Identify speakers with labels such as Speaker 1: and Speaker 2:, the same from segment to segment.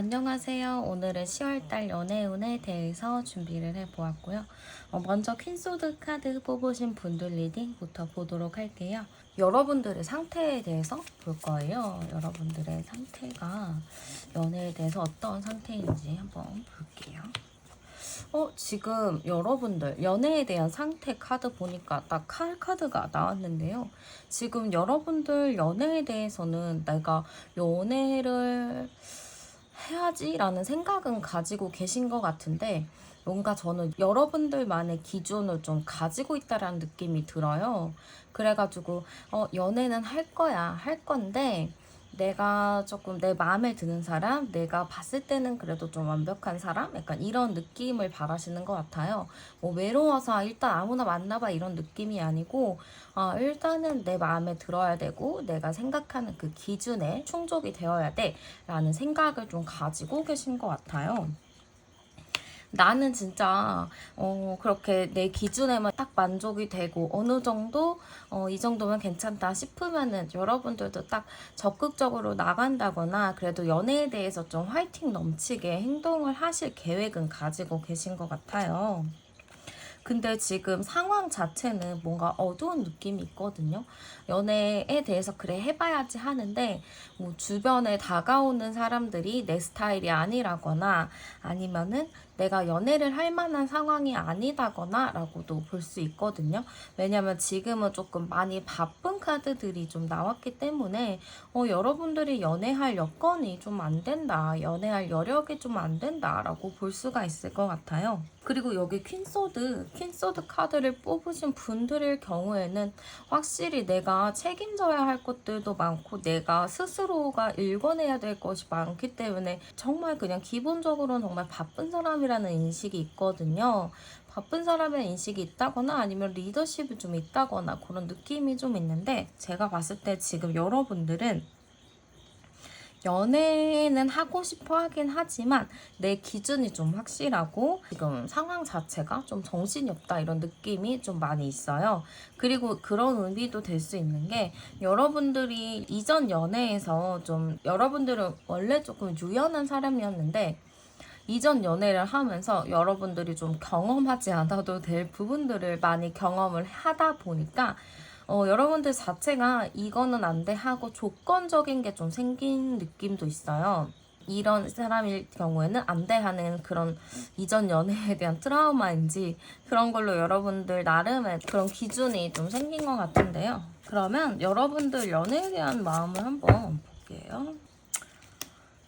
Speaker 1: 안녕하세요. 오늘은 10월달 연애운에 대해서 준비를 해보았고요. 먼저 퀸소드 카드 뽑으신 분들 리딩부터 보도록 할게요. 여러분들의 상태에 대해서 볼 거예요. 여러분들의 상태가 연애에 대해서 어떤 상태인지 한번 볼게요. 지금 여러분들 연애에 대한 상태 카드 보니까 딱 칼 카드가 나왔는데요. 지금 여러분들 연애에 대해서는 내가 연애를 해야지라는 생각은 가지고 계신 것 같은데 뭔가 저는 여러분들만의 기준을 좀 가지고 있다라는 느낌이 들어요. 그래가지고 연애는 할 거야, 할 건데 내가 조금 내 마음에 드는 사람, 내가 봤을 때는 그래도 좀 완벽한 사람? 약간 이런 느낌을 바라시는 것 같아요. 뭐 외로워서 일단 아무나 만나봐 이런 느낌이 아니고 일단은 내 마음에 들어야 되고 내가 생각하는 그 기준에 충족이 되어야 돼 라는 생각을 좀 가지고 계신 것 같아요. 나는 진짜 그렇게 내 기준에만 딱 만족이 되고 어느 정도 이 정도면 괜찮다 싶으면은 여러분들도 딱 적극적으로 나간다거나 그래도 연애에 대해서 좀 화이팅 넘치게 행동을 하실 계획은 가지고 계신 것 같아요. 근데 지금 상황 자체는 뭔가 어두운 느낌이 있거든요. 연애에 대해서 그래 해봐야지 하는데 뭐 주변에 다가오는 사람들이 내 스타일이 아니라거나 아니면은 내가 연애를 할 만한 상황이 아니다거나 라고도 볼 수 있거든요. 왜냐면 지금은 조금 많이 바쁜 카드들이 좀 나왔기 때문에 여러분들이 연애할 여건이 좀 안 된다, 연애할 여력이 좀 안 된다 라고 볼 수가 있을 것 같아요. 그리고 여기 퀸소드 카드를 뽑으신 분들의 경우에는 확실히 내가 책임져야 할 것들도 많고 내가 스스로가 읽어내야 될 것이 많기 때문에 정말 그냥 기본적으로는 정말 바쁜 사람이라는 인식이 있거든요. 바쁜 사람의 인식이 있다거나 아니면 리더십이 좀 있다거나 그런 느낌이 좀 있는데 제가 봤을 때 지금 여러분들은 연애는 하고 싶어 하긴 하지만 내 기준이 좀 확실하고 지금 상황 자체가 좀 정신이 없다 이런 느낌이 좀 많이 있어요. 그리고 그런 의미도 될 수 있는 게 여러분들이 이전 연애에서 좀 여러분들은 원래 조금 유연한 사람이었는데 이전 연애를 하면서 여러분들이 좀 경험하지 않아도 될 부분들을 많이 경험을 하다 보니까 여러분들 자체가 이거는 안 돼 하고 조건적인 게 좀 생긴 느낌도 있어요. 이런 사람일 경우에는 안 돼 하는 그런 이전 연애에 대한 트라우마인지 그런 걸로 여러분들 나름의 그런 기준이 좀 생긴 것 같은데요. 그러면 여러분들 연애에 대한 마음을 한번 볼게요.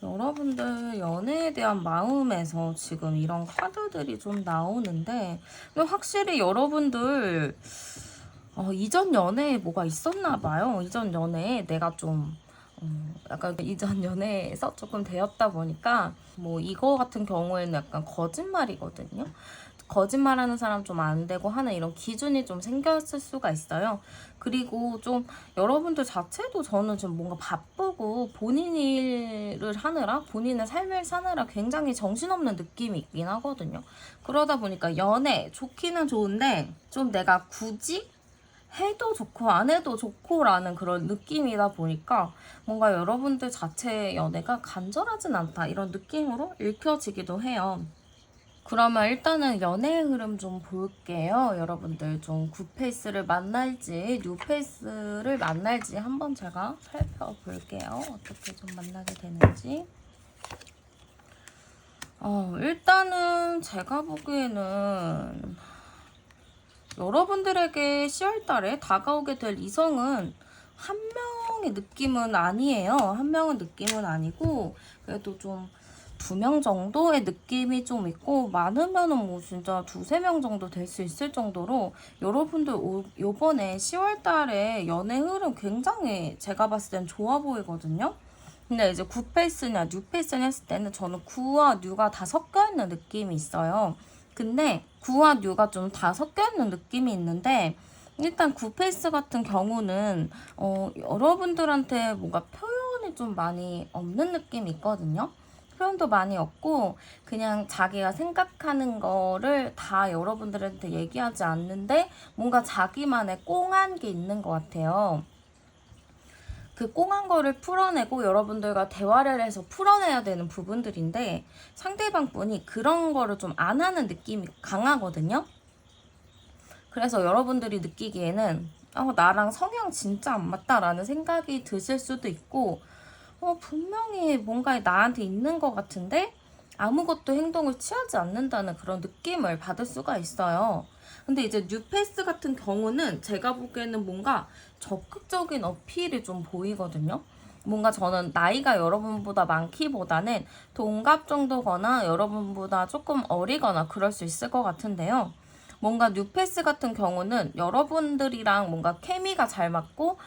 Speaker 1: 여러분들 연애에 대한 마음에서 지금 이런 카드들이 좀 나오는데 확실히 여러분들 이전 연애에 뭐가 있었나 봐요. 이전 연애에 내가 좀 약간 이전 연애에서 조금 되었다 보니까 뭐 이거 같은 경우에는 약간 거짓말이거든요. 거짓말하는 사람 좀 안 되고 하는 이런 기준이 좀 생겼을 수가 있어요. 그리고 좀 여러분들 자체도 저는 좀 뭔가 바쁘고 본인 일을 하느라 본인의 삶을 사느라 굉장히 정신없는 느낌이 있긴 하거든요. 그러다 보니까 연애 좋기는 좋은데 좀 내가 굳이 해도 좋고 안 해도 좋고라는 그런 느낌이다 보니까 뭔가 여러분들 자체의 연애가 간절하진 않다 이런 느낌으로 읽혀지기도 해요. 그러면 일단은 연애의 흐름 좀 볼게요. 여러분들 좀 굿페이스를 만날지 뉴페이스를 만날지 한번 제가 살펴볼게요. 어떻게 좀 만나게 되는지. 일단은 제가 보기에는 여러분들에게 10월달에 다가오게 될 이성은 한 명의 느낌은 아니에요. 한 명의 느낌은 아니고 그래도 좀 2명 정도의 느낌이 좀 있고 많으면은 뭐 진짜 2~3명 정도 될 수 있을 정도로 여러분들 요번에 10월달에 연애 흐름 굉장히 제가 봤을 땐 좋아 보이거든요. 근데 이제 굿페이스냐 뉴페이스냐 했을 때는 저는 구와 뉴가 다 섞여있는 느낌이 있어요. 근데 구와 뉴가 좀 다 섞여있는 느낌이 있는데 일단 굿페이스 같은 경우는 여러분들한테 뭔가 표현이 좀 많이 없는 느낌이 있거든요. 표현도 많이 없고 그냥 자기가 생각하는 거를 다 여러분들한테 얘기하지 않는데 뭔가 자기만의 꽁한 게 있는 것 같아요. 그 꽁한 거를 풀어내고 여러분들과 대화를 해서 풀어내야 되는 부분들인데 상대방 분이 그런 거를 좀 안 하는 느낌이 강하거든요. 그래서 여러분들이 느끼기에는 나랑 성향 진짜 안 맞다라는 생각이 드실 수도 있고 분명히 뭔가 나한테 있는 것 같은데 아무것도 행동을 취하지 않는다는 그런 느낌을 받을 수가 있어요. 근데 이제 뉴페이스 같은 경우는 제가 보기에는 뭔가 적극적인 어필이 좀 보이거든요. 뭔가 저는 나이가 여러분보다 많기보다는 동갑 정도거나 여러분보다 조금 어리거나 그럴 수 있을 것 같은데요. 뭔가 뉴페이스 같은 경우는 여러분들이랑 뭔가 케미가 잘 맞고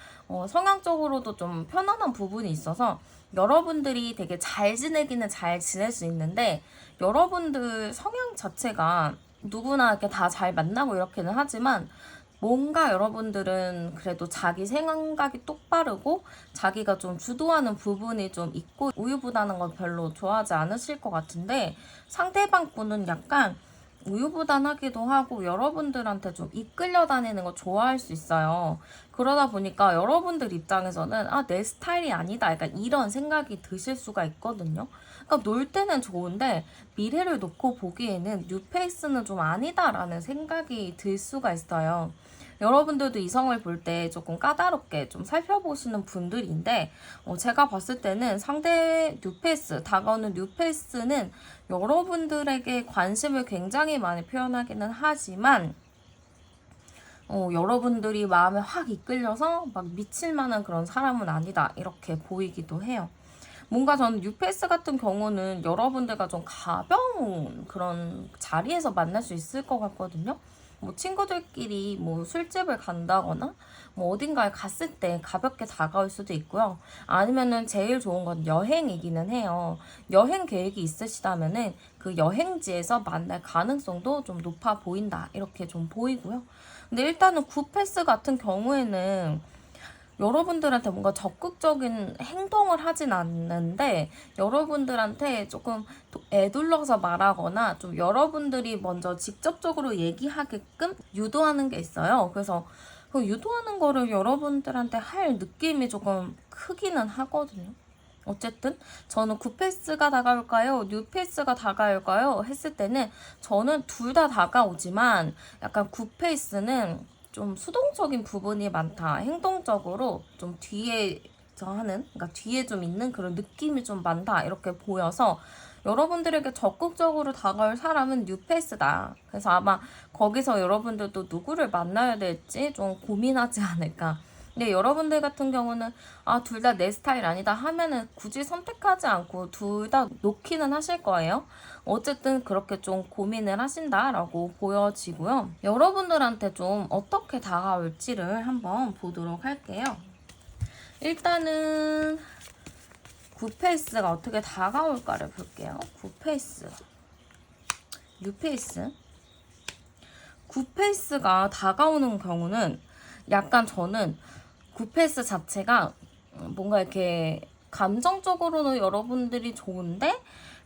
Speaker 1: 성향적으로도 좀 편안한 부분이 있어서 여러분들이 되게 잘 지내기는 잘 지낼 수 있는데 여러분들 성향 자체가 누구나 이렇게 다 잘 만나고 이렇게는 하지만 뭔가 여러분들은 그래도 자기 생각이 똑바르고 자기가 좀 주도하는 부분이 좀 있고 우유부단한 걸 별로 좋아하지 않으실 것 같은데 상대방 분은 약간 우유부단하기도 하고 여러분들한테 좀 이끌려 다니는 거 좋아할 수 있어요. 그러다 보니까 여러분들 입장에서는 내 스타일이 아니다. 약간 이런 생각이 드실 수가 있거든요. 그러니까 놀 때는 좋은데 미래를 놓고 보기에는 뉴페이스는 좀 아니다라는 생각이 들 수가 있어요. 여러분들도 이성을 볼 때 조금 까다롭게 좀 살펴보시는 분들인데 제가 봤을 때는 상대 뉴페이스, 다가오는 뉴페이스는 여러분들에게 관심을 굉장히 많이 표현하기는 하지만 여러분들이 마음에 확 이끌려서 막 미칠 만한 그런 사람은 아니다 이렇게 보이기도 해요. 뭔가 저는 뉴페이스 같은 경우는 여러분들과 좀 가벼운 그런 자리에서 만날 수 있을 것 같거든요. 뭐 친구들끼리 뭐 술집을 간다거나 뭐 어딘가에 갔을 때 가볍게 다가올 수도 있고요. 아니면은 제일 좋은 건 여행이기는 해요. 여행 계획이 있으시다면은 그 여행지에서 만날 가능성도 좀 높아 보인다. 이렇게 좀 보이고요. 근데 일단은 구패스 같은 경우에는 여러분들한테 뭔가 적극적인 행동을 하진 않는데 여러분들한테 조금 애둘러서 말하거나 좀 여러분들이 먼저 직접적으로 얘기하게끔 유도하는 게 있어요. 그래서 그 유도하는 거를 여러분들한테 할 느낌이 조금 크기는 하거든요. 어쨌든 저는 구패스가 다가올까요? 뉴페이스가 다가올까요? 했을 때는 저는 둘 다 다가오지만 약간 구페이스는 좀 수동적인 부분이 많다. 행동적으로 좀 뒤에서 하는, 그러니까 뒤에 좀 있는 그런 느낌이 좀 많다. 이렇게 보여서 여러분들에게 적극적으로 다가올 사람은 뉴페이스다. 그래서 아마 거기서 여러분들도 누구를 만나야 될지 좀 고민하지 않을까. 근데 여러분들 같은 경우는 둘 다 내 스타일 아니다 하면은 굳이 선택하지 않고 둘 다 놓기는 하실 거예요. 어쨌든 그렇게 좀 고민을 하신다라고 보여지고요. 여러분들한테 좀 어떻게 다가올지를 한번 보도록 할게요. 일단은 구페이스가 어떻게 다가올까를 볼게요. 구페이스, 뉴페이스. 구페이스가 다가오는 경우는 약간 저는 구페이스 자체가 뭔가 이렇게 감정적으로는 여러분들이 좋은데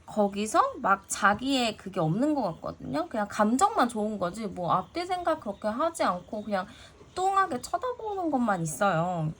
Speaker 1: 거기서 막 자기의 그게 없는 것 같거든요. 그냥 감정만 좋은 거지 뭐 앞뒤 생각 그렇게 하지 않고 그냥 뚱하게 쳐다보는 것만 있어요.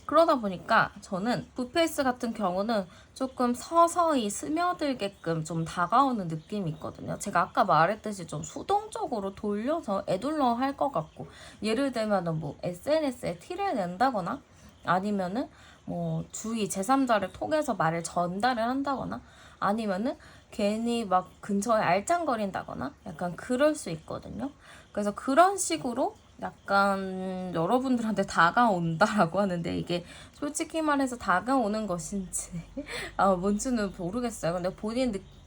Speaker 1: 그러다 보니까 저는 구페이스 같은 경우는 조금 서서히 스며들게끔 좀 다가오는 느낌이 있거든요. 제가 아까 말했듯이 좀 수동적으로 돌려서 애둘러 할 것 같고 예를 들면은 뭐 SNS에 티를 낸다거나 아니면은 뭐 주위 제3자를 통해서 말을 전달을 한다거나 아니면은 괜히 막 근처에 알짱거린다거나 약간 그럴 수 있거든요. 그래서 그런 식으로 약간 여러분들한테 다가온다라고 하는데 이게 솔직히 말해서 다가오는 것인지 뭔지는 모르겠어요. 근데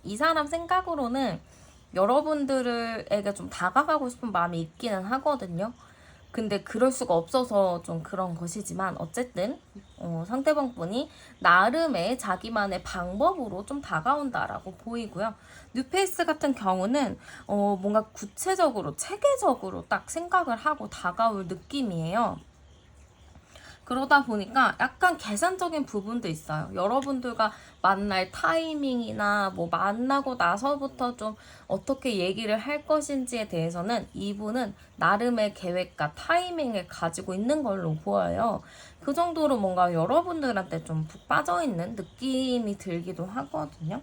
Speaker 1: 이 사람 생각으로는 여러분들에게 좀 다가가고 싶은 마음이 있기는 하거든요. 근데 그럴 수가 없어서 좀 그런 것이지만 어쨌든 상대방 분이 나름의 자기만의 방법으로 좀 다가온다라고 보이고요. 뉴페이스 같은 경우는 뭔가 구체적으로 체계적으로 딱 생각을 하고 다가올 느낌이에요. 그러다 보니까 약간 계산적인 부분도 있어요. 여러분들과 만날 타이밍이나 뭐 만나고 나서부터 좀 어떻게 얘기를 할 것인지에 대해서는 이분은 나름의 계획과 타이밍을 가지고 있는 걸로 보여요. 그 정도로 뭔가 여러분들한테 좀 푹 빠져있는 느낌이 들기도 하거든요.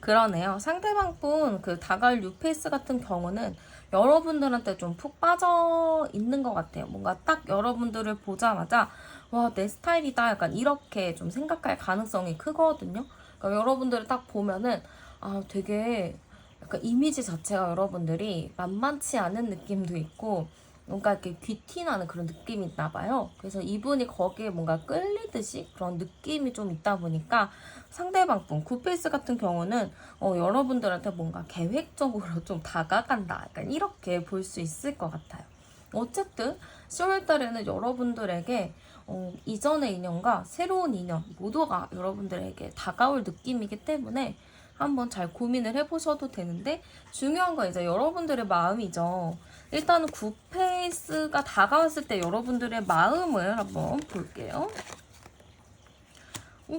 Speaker 1: 그러네요. 상대방 분 그 다가올 뉴페이스 같은 경우는 여러분들한테 좀 푹 빠져 있는 것 같아요. 뭔가 딱 여러분들을 보자마자 와, 내 스타일이다. 약간 이렇게 좀 생각할 가능성이 크거든요. 그러니까 여러분들을 딱 보면은 아, 되게 약간 이미지 자체가 여러분들이 만만치 않은 느낌도 있고 뭔가 이렇게 귀티나는 그런 느낌이 있나 봐요. 그래서 이분이 거기에 뭔가 끌리듯이 그런 느낌이 좀 있다 보니까 상대방 분, 굿페이스 같은 경우는 여러분들한테 뭔가 계획적으로 좀 다가간다. 약간 이렇게 볼 수 있을 것 같아요. 어쨌든 10월 달에는 여러분들에게 이전의 인연과 새로운 인연 모두가 여러분들에게 다가올 느낌이기 때문에 한번 잘 고민을 해보셔도 되는데 중요한 건 이제 여러분들의 마음이죠. 일단은 굿페이스가 다가왔을 때 여러분들의 마음을 한번 볼게요.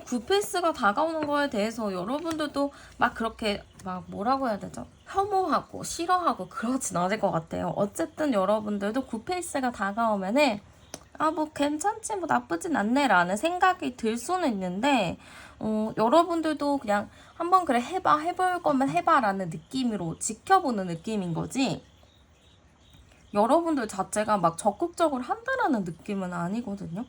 Speaker 1: 굿페이스가 다가오는 거에 대해서 여러분들도 막 그렇게 막 뭐라고 해야 되죠? 혐오하고 싫어하고 그러진 않을 것 같아요. 어쨌든 여러분들도 굿페이스가 다가오면은 아, 뭐 괜찮지, 뭐 나쁘진 않네 라는 생각이 들 수는 있는데 여러분들도 그냥 한번 그래 해봐, 해볼 거면 해봐 라는 느낌으로 지켜보는 느낌인 거지 여러분들 자체가 막 적극적으로 한다라는 느낌은 아니거든요.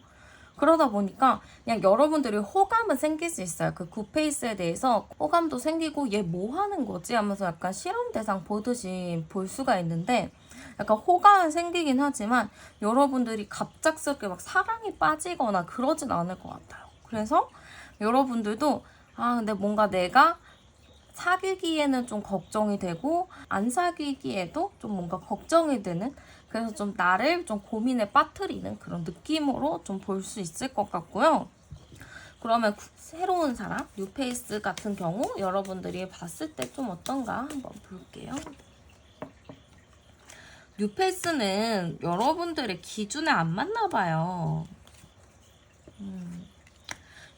Speaker 1: 그러다 보니까 그냥 여러분들이 호감은 생길 수 있어요. 그 굿페이스에 대해서 호감도 생기고 얘 뭐 하는 거지 하면서 약간 실험 대상 보듯이 볼 수가 있는데 약간 호감은 생기긴 하지만 여러분들이 갑작스럽게 막 사랑에 빠지거나 그러진 않을 것 같아요. 그래서 여러분들도 아, 근데 뭔가 내가 사귀기에는 좀 걱정이 되고 안 사귀기에도 좀 뭔가 걱정이 되는 그래서 좀 나를 좀 고민에 빠뜨리는 그런 느낌으로 좀 볼 수 있을 것 같고요. 그러면 새로운 사람, 뉴페이스 같은 경우 여러분들이 봤을 때 좀 어떤가 한번 볼게요. 뉴페이스는 여러분들의 기준에 안 맞나 봐요.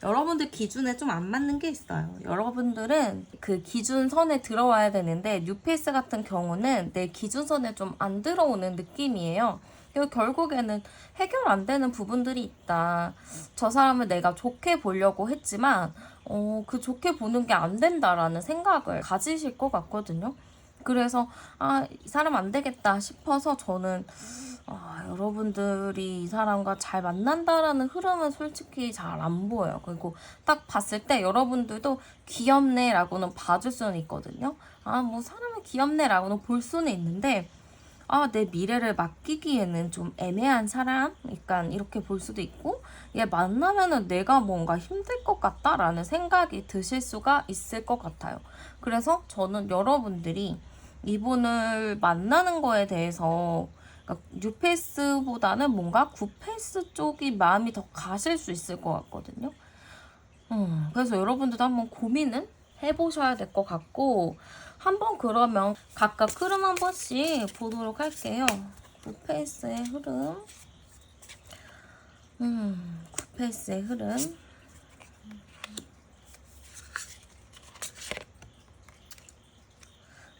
Speaker 1: 여러분들 기준에 좀 안 맞는 게 있어요. 여러분들은 그 기준선에 들어와야 되는데 뉴페이스 같은 경우는 내 기준선에 좀 안 들어오는 느낌이에요. 그리고 결국에는 해결 안 되는 부분들이 있다. 저 사람을 내가 좋게 보려고 했지만 그 좋게 보는 게 안 된다라는 생각을 가지실 것 같거든요. 그래서 아, 이 사람 안 되겠다 싶어서 저는 여러분들이 이 사람과 잘 만난다라는 흐름은 솔직히 잘 안 보여요. 그리고 딱 봤을 때 여러분들도 귀엽네 라고는 봐줄 수는 있거든요. 아, 뭐 사람이 귀엽네 라고는 볼 수는 있는데 아, 내 미래를 맡기기에는 좀 애매한 사람? 약간 이렇게 볼 수도 있고 얘 만나면은 내가 뭔가 힘들 것 같다라는 생각이 드실 수가 있을 것 같아요. 그래서 저는 여러분들이 이분을 만나는 거에 대해서 그러니까 뉴페이스보다는 뭔가 굿페이스 쪽이 마음이 더 가실 수 있을 것 같거든요. 그래서 여러분들도 한번 고민은 해보셔야 될 것 같고 한번 그러면 각각 흐름 한 번씩 보도록 할게요. 굿페이스의 흐름, 굿페이스의 흐름.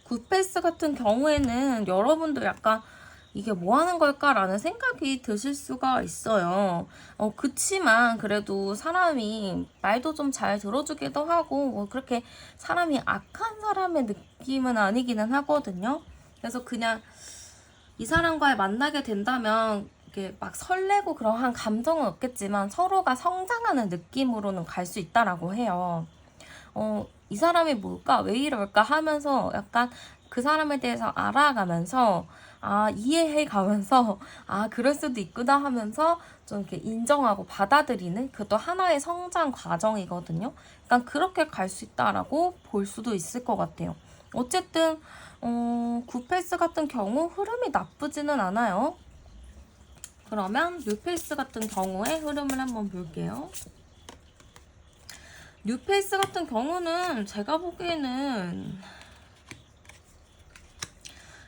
Speaker 1: 굿페이스 같은 경우에는 여러분들 약간 이게 뭐 하는 걸까라는 생각이 드실 수가 있어요. 그치만 그래도 사람이 말도 좀 잘 들어주기도 하고, 뭐 그렇게 사람이 악한 사람의 느낌은 아니기는 하거든요. 그래서 그냥 이 사람과의 만나게 된다면 이게 막 설레고 그러한 감정은 없겠지만 서로가 성장하는 느낌으로는 갈 수 있다라고 해요. 이 사람이 뭘까? 왜 이럴까? 하면서 약간 그 사람에 대해서 알아가면서 이해해 가면서 그럴 수도 있구나 하면서 좀 이렇게 인정하고 받아들이는 그것도 하나의 성장 과정이거든요. 약간 그렇게 갈 수 있다라고 볼 수도 있을 것 같아요. 어쨌든 굿페이스 같은 경우 흐름이 나쁘지는 않아요. 그러면 뉴페이스 같은 경우의 흐름을 한번 볼게요. 뉴페이스 같은 경우는 제가 보기에는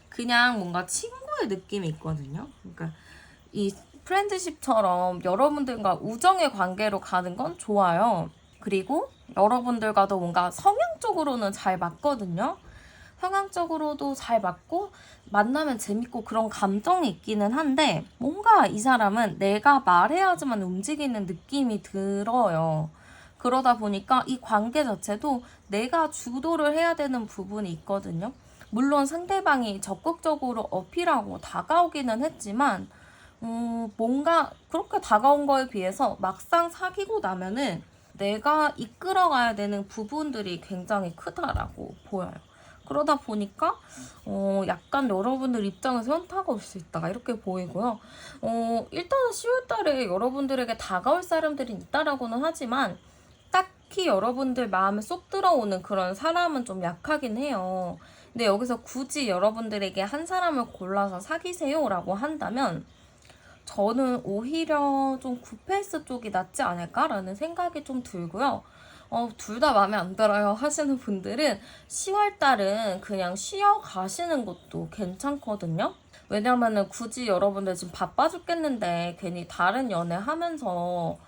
Speaker 1: 그냥 뭔가 친구의 느낌이 있거든요. 그러니까 이 프렌드십처럼 여러분들과 우정의 관계로 가는 건 좋아요. 그리고 여러분들과도 뭔가 성향적으로는 잘 맞거든요. 성향적으로도 잘 맞고 만나면 재밌고 그런 감정이 있기는 한데 뭔가 이 사람은 내가 말해야지만 움직이는 느낌이 들어요. 그러다 보니까 이 관계 자체도 내가 주도를 해야 되는 부분이 있거든요. 물론 상대방이 적극적으로 어필하고 다가오기는 했지만 뭔가 그렇게 다가온 거에 비해서 막상 사귀고 나면은 내가 이끌어가야 되는 부분들이 굉장히 크다라고 보여요. 그러다 보니까 약간 여러분들 입장에서 현타가 올 수 있다 이렇게 보이고요. 일단은 10월 달에 여러분들에게 다가올 사람들이 있다라고는 하지만 딱히 여러분들 마음에 쏙 들어오는 그런 사람은 좀 약하긴 해요. 근데 여기서 굳이 여러분들에게 한 사람을 골라서 사귀세요라고 한다면 저는 오히려 좀 굿페이스 쪽이 낫지 않을까라는 생각이 좀 들고요. 둘 다 마음에 안 들어요 하시는 분들은 10월 달은 그냥 쉬어 가시는 것도 괜찮거든요. 왜냐면은 굳이 여러분들 지금 바빠 죽겠는데 괜히 다른 연애 하면서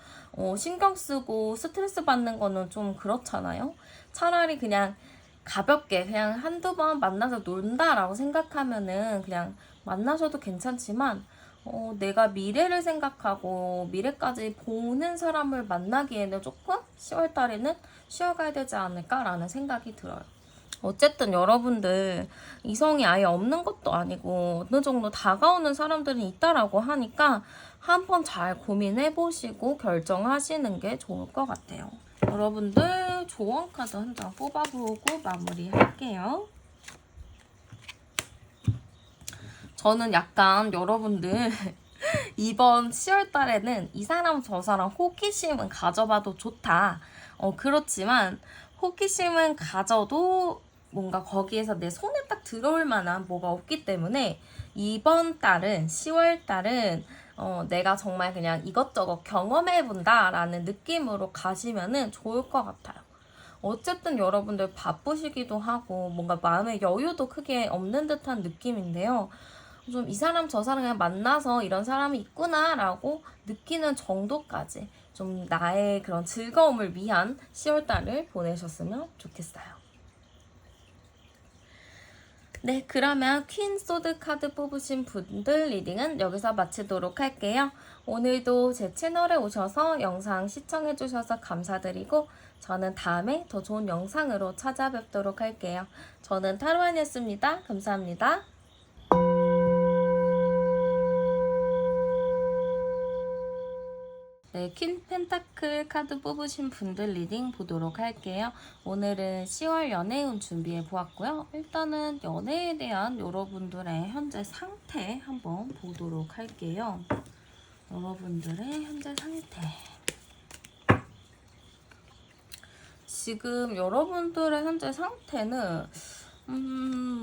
Speaker 1: 신경 쓰고 스트레스 받는 거는 좀 그렇잖아요. 차라리 그냥 가볍게 그냥 한두 번 만나서 논다라고 생각하면은 그냥 만나셔도 괜찮지만 내가 미래를 생각하고 미래까지 보는 사람을 만나기에는 조금 10월 달에는 쉬어가야 되지 않을까라는 생각이 들어요. 어쨌든 여러분들 이성이 아예 없는 것도 아니고 어느 정도 다가오는 사람들은 있다라고 하니까 한번 잘 고민해 보시고 결정하시는 게 좋을 것 같아요. 여러분들 조언 카드 한 장 뽑아보고 마무리할게요. 저는 약간 여러분들 이번 10월 달에는 이 사람 저 사람 호기심은 가져봐도 좋다. 그렇지만 호기심은 가져도 뭔가 거기에서 내 손에 딱 들어올 만한 뭐가 없기 때문에 이번 달은 10월 달은 내가 정말 그냥 이것저것 경험해본다 라는 느낌으로 가시면은 좋을 것 같아요. 어쨌든 여러분들 바쁘시기도 하고 뭔가 마음의 여유도 크게 없는 듯한 느낌인데요. 좀 이 사람 저 사람 그냥 만나서 이런 사람이 있구나라고 느끼는 정도까지 좀 나의 그런 즐거움을 위한 10월달을 보내셨으면 좋겠어요. 네, 그러면 퀸 소드 카드 뽑으신 분들 리딩은 여기서 마치도록 할게요. 오늘도 제 채널에 오셔서 영상 시청해주셔서 감사드리고 저는 다음에 더 좋은 영상으로 찾아뵙도록 할게요. 저는 타로안이었습니다. 감사합니다. 네, 퀸 펜타클 카드 뽑으신 분들 리딩 보도록 할게요. 오늘은 10월 연애운 준비해 보았고요. 일단은 연애에 대한 여러분들의 현재 상태 한번 보도록 할게요. 여러분들의 현재 상태. 지금 여러분들의 현재 상태는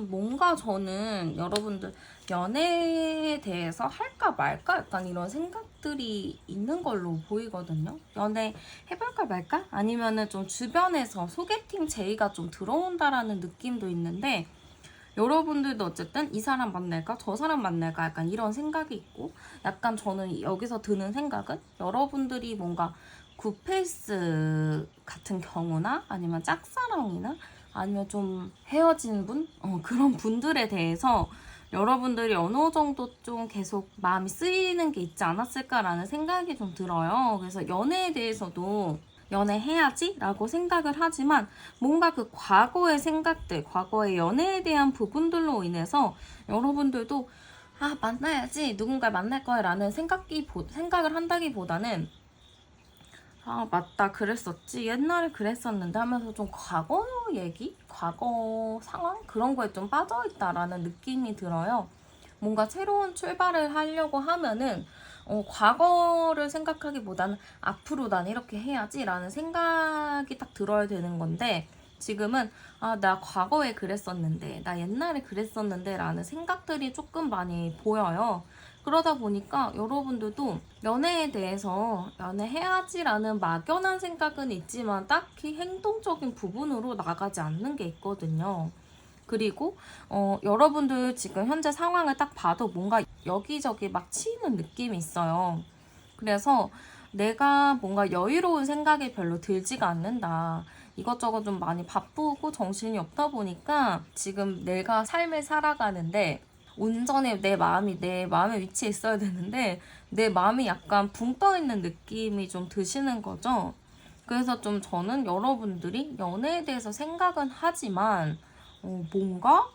Speaker 1: 뭔가 저는 여러분들 연애에 대해서 할까 말까 약간 이런 생각들이 있는 걸로 보이거든요. 연애 해볼까 말까? 아니면은 좀 주변에서 소개팅 제의가 좀 들어온다라는 느낌도 있는데 여러분들도 어쨌든 이 사람 만날까 저 사람 만날까 약간 이런 생각이 있고 약간 저는 여기서 드는 생각은 여러분들이 뭔가 굿페이스 같은 경우나 아니면 짝사랑이나 아니면 좀 헤어진 분? 그런 분들에 대해서 여러분들이 어느 정도 좀 계속 마음이 쓰이는 게 있지 않았을까라는 생각이 좀 들어요. 그래서 연애에 대해서도 연애해야지 라고 생각을 하지만 뭔가 그 과거의 생각들, 과거의 연애에 대한 부분들로 인해서 여러분들도 만나야지 누군가를 만날 거야 라는 생각을 한다기보다는 맞다 그랬었지 옛날에 그랬었는데 하면서 좀 과거 얘기? 과거 상황? 그런 거에 좀 빠져있다라는 느낌이 들어요. 뭔가 새로운 출발을 하려고 하면은 과거를 생각하기보다는 앞으로 난 이렇게 해야지 라는 생각이 딱 들어야 되는 건데 지금은 나 과거에 그랬었는데 나 옛날에 그랬었는데 라는 생각들이 조금 많이 보여요. 그러다 보니까 여러분들도 연애에 대해서 연애해야지라는 막연한 생각은 있지만 딱히 행동적인 부분으로 나가지 않는 게 있거든요. 그리고 여러분들 지금 현재 상황을 딱 봐도 뭔가 여기저기 막 치이는 느낌이 있어요. 그래서 내가 뭔가 여유로운 생각이 별로 들지가 않는다. 이것저것 좀 많이 바쁘고 정신이 없다 보니까 지금 내가 삶을 살아가는데 온전히 내 마음이 내 마음의 위치에 있어야 되는데 내 마음이 약간 붕 떠 있는 느낌이 좀 드시는 거죠. 그래서 좀 저는 여러분들이 연애에 대해서 생각은 하지만 뭔가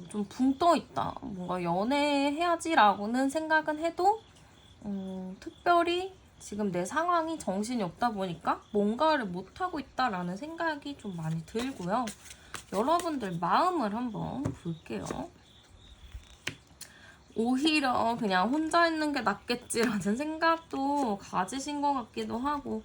Speaker 1: 좀 붕 떠 있다. 뭔가 연애해야지라고는 생각은 해도 특별히 지금 내 상황이 정신이 없다 보니까 뭔가를 못하고 있다라는 생각이 좀 많이 들고요. 여러분들 마음을 한번 볼게요. 오히려 그냥 혼자 있는 게 낫겠지라는 생각도 가지신 것 같기도 하고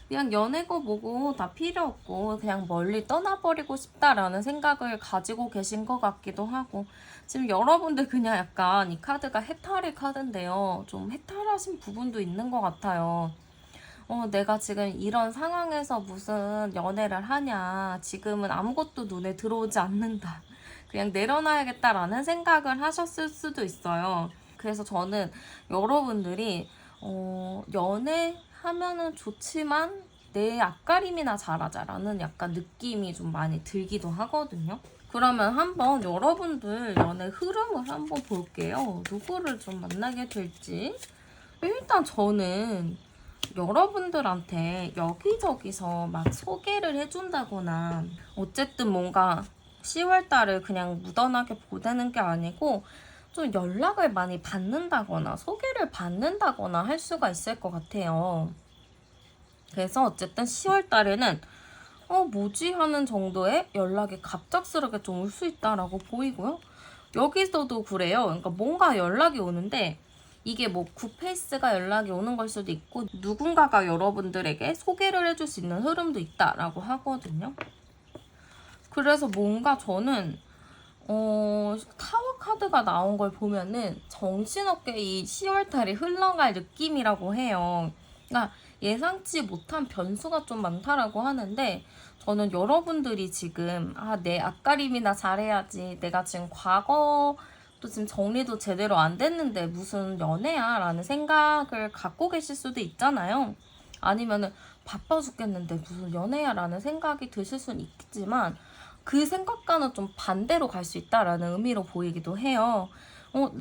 Speaker 1: 그냥 연애고 뭐고 다 필요 없고 그냥 멀리 떠나버리고 싶다라는 생각을 가지고 계신 것 같기도 하고 지금 여러분들 그냥 약간 이 카드가 해탈의 카드인데요. 좀 해탈하신 부분도 있는 것 같아요. 내가 지금 이런 상황에서 무슨 연애를 하냐. 지금은 아무것도 눈에 들어오지 않는다. 그냥 내려놔야겠다라는 생각을 하셨을 수도 있어요. 그래서 저는 여러분들이 연애하면은 좋지만 내 앞가림이나 잘하자라는 약간 느낌이 좀 많이 들기도 하거든요. 그러면 한번 여러분들 연애 흐름을 한번 볼게요. 누구를 좀 만나게 될지. 일단 저는 여러분들한테 여기저기서 막 소개를 해준다거나 어쨌든 뭔가 10월달을 그냥 무던하게 보내는 게 아니고 좀 연락을 많이 받는다거나 소개를 받는다거나 할 수가 있을 것 같아요. 그래서 어쨌든 10월달에는 뭐지 하는 정도의 연락이 갑작스럽게 좀 올 수 있다라고 보이고요. 여기서도 그래요. 그러니까 뭔가 연락이 오는데 이게 뭐 굿페이스가 연락이 오는 걸 수도 있고 누군가가 여러분들에게 소개를 해줄 수 있는 흐름도 있다라고 하거든요. 그래서 뭔가 저는 타워 카드가 나온 걸 보면은 정신없게 이 10월달이 흘러갈 느낌이라고 해요. 그러니까 예상치 못한 변수가 좀 많다라고 하는데 저는 여러분들이 지금 내 앞가림이나 잘해야지 내가 지금 과거 또 지금 정리도 제대로 안 됐는데 무슨 연애야 라는 생각을 갖고 계실 수도 있잖아요. 아니면은 바빠 죽겠는데 무슨 연애야 라는 생각이 드실 수는 있겠지만 그 생각과는 좀 반대로 갈 수 있다라는 의미로 보이기도 해요.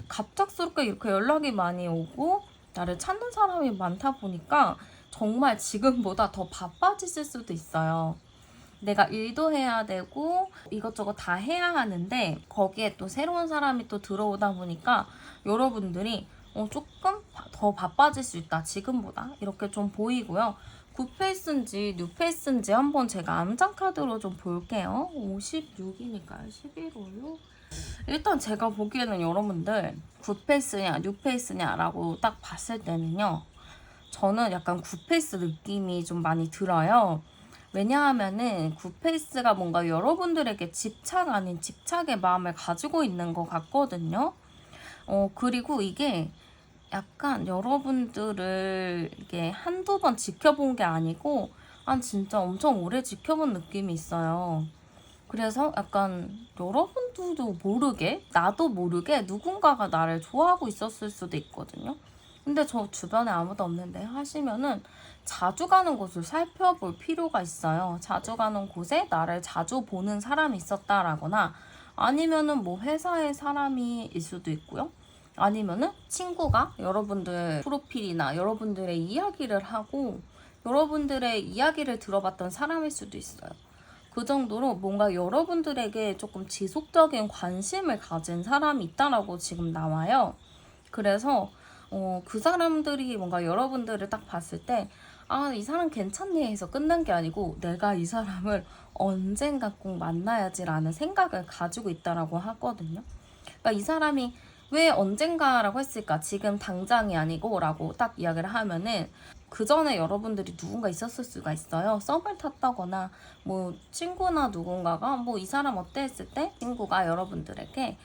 Speaker 1: 갑작스럽게 이렇게 연락이 많이 오고 나를 찾는 사람이 많다 보니까 정말 지금보다 더 바빠지실 수도 있어요. 내가 일도 해야 되고 이것저것 다 해야 하는데 거기에 또 새로운 사람이 또 들어오다 보니까 여러분들이 조금 더 바빠질 수 있다 지금보다 이렇게 좀 보이고요. 굿페이스인지 뉴페이스인지 한번 제가 암장카드로 좀 볼게요. 56이니까요. 11월요. 일단 제가 보기에는 여러분들 굿페이스냐 뉴페이스냐라고 딱 봤을 때는요. 저는 약간 굿페이스 느낌이 좀 많이 들어요. 왜냐하면은 굿페이스가 뭔가 여러분들에게 집착 아닌 집착의 마음을 가지고 있는 것 같거든요. 그리고 이게 약간 여러분들을 이게 한두 번 지켜본 게 아니고 진짜 엄청 오래 지켜본 느낌이 있어요. 그래서 약간 여러분들도 모르게 나도 모르게 누군가가 나를 좋아하고 있었을 수도 있거든요. 근데 저 주변에 아무도 없는데 하시면은 자주 가는 곳을 살펴볼 필요가 있어요. 자주 가는 곳에 나를 자주 보는 사람이 있었다라거나 아니면은 뭐 회사의 사람일 수도 있고요. 아니면은 친구가 여러분들 프로필이나 여러분들의 이야기를 하고 여러분들의 이야기를 들어봤던 사람일 수도 있어요. 그 정도로 뭔가 여러분들에게 조금 지속적인 관심을 가진 사람이 있다라고 지금 나와요. 그래서 그 사람들이 뭔가 여러분들을 딱 봤을 때 이 사람 괜찮네 해서 끝난 게 아니고 내가 이 사람을 언젠가 꼭 만나야지라는 생각을 가지고 있다라고 하거든요. 그러니까 이 사람이 왜 언젠가라고 했을까? 지금 당장이 아니고 라고 딱 이야기를 하면은 그 전에 여러분들이 누군가 있었을 수가 있어요. 썸을 탔다거나 뭐 친구나 누군가가 뭐 이 사람 어때 했을 때 친구가 여러분들에게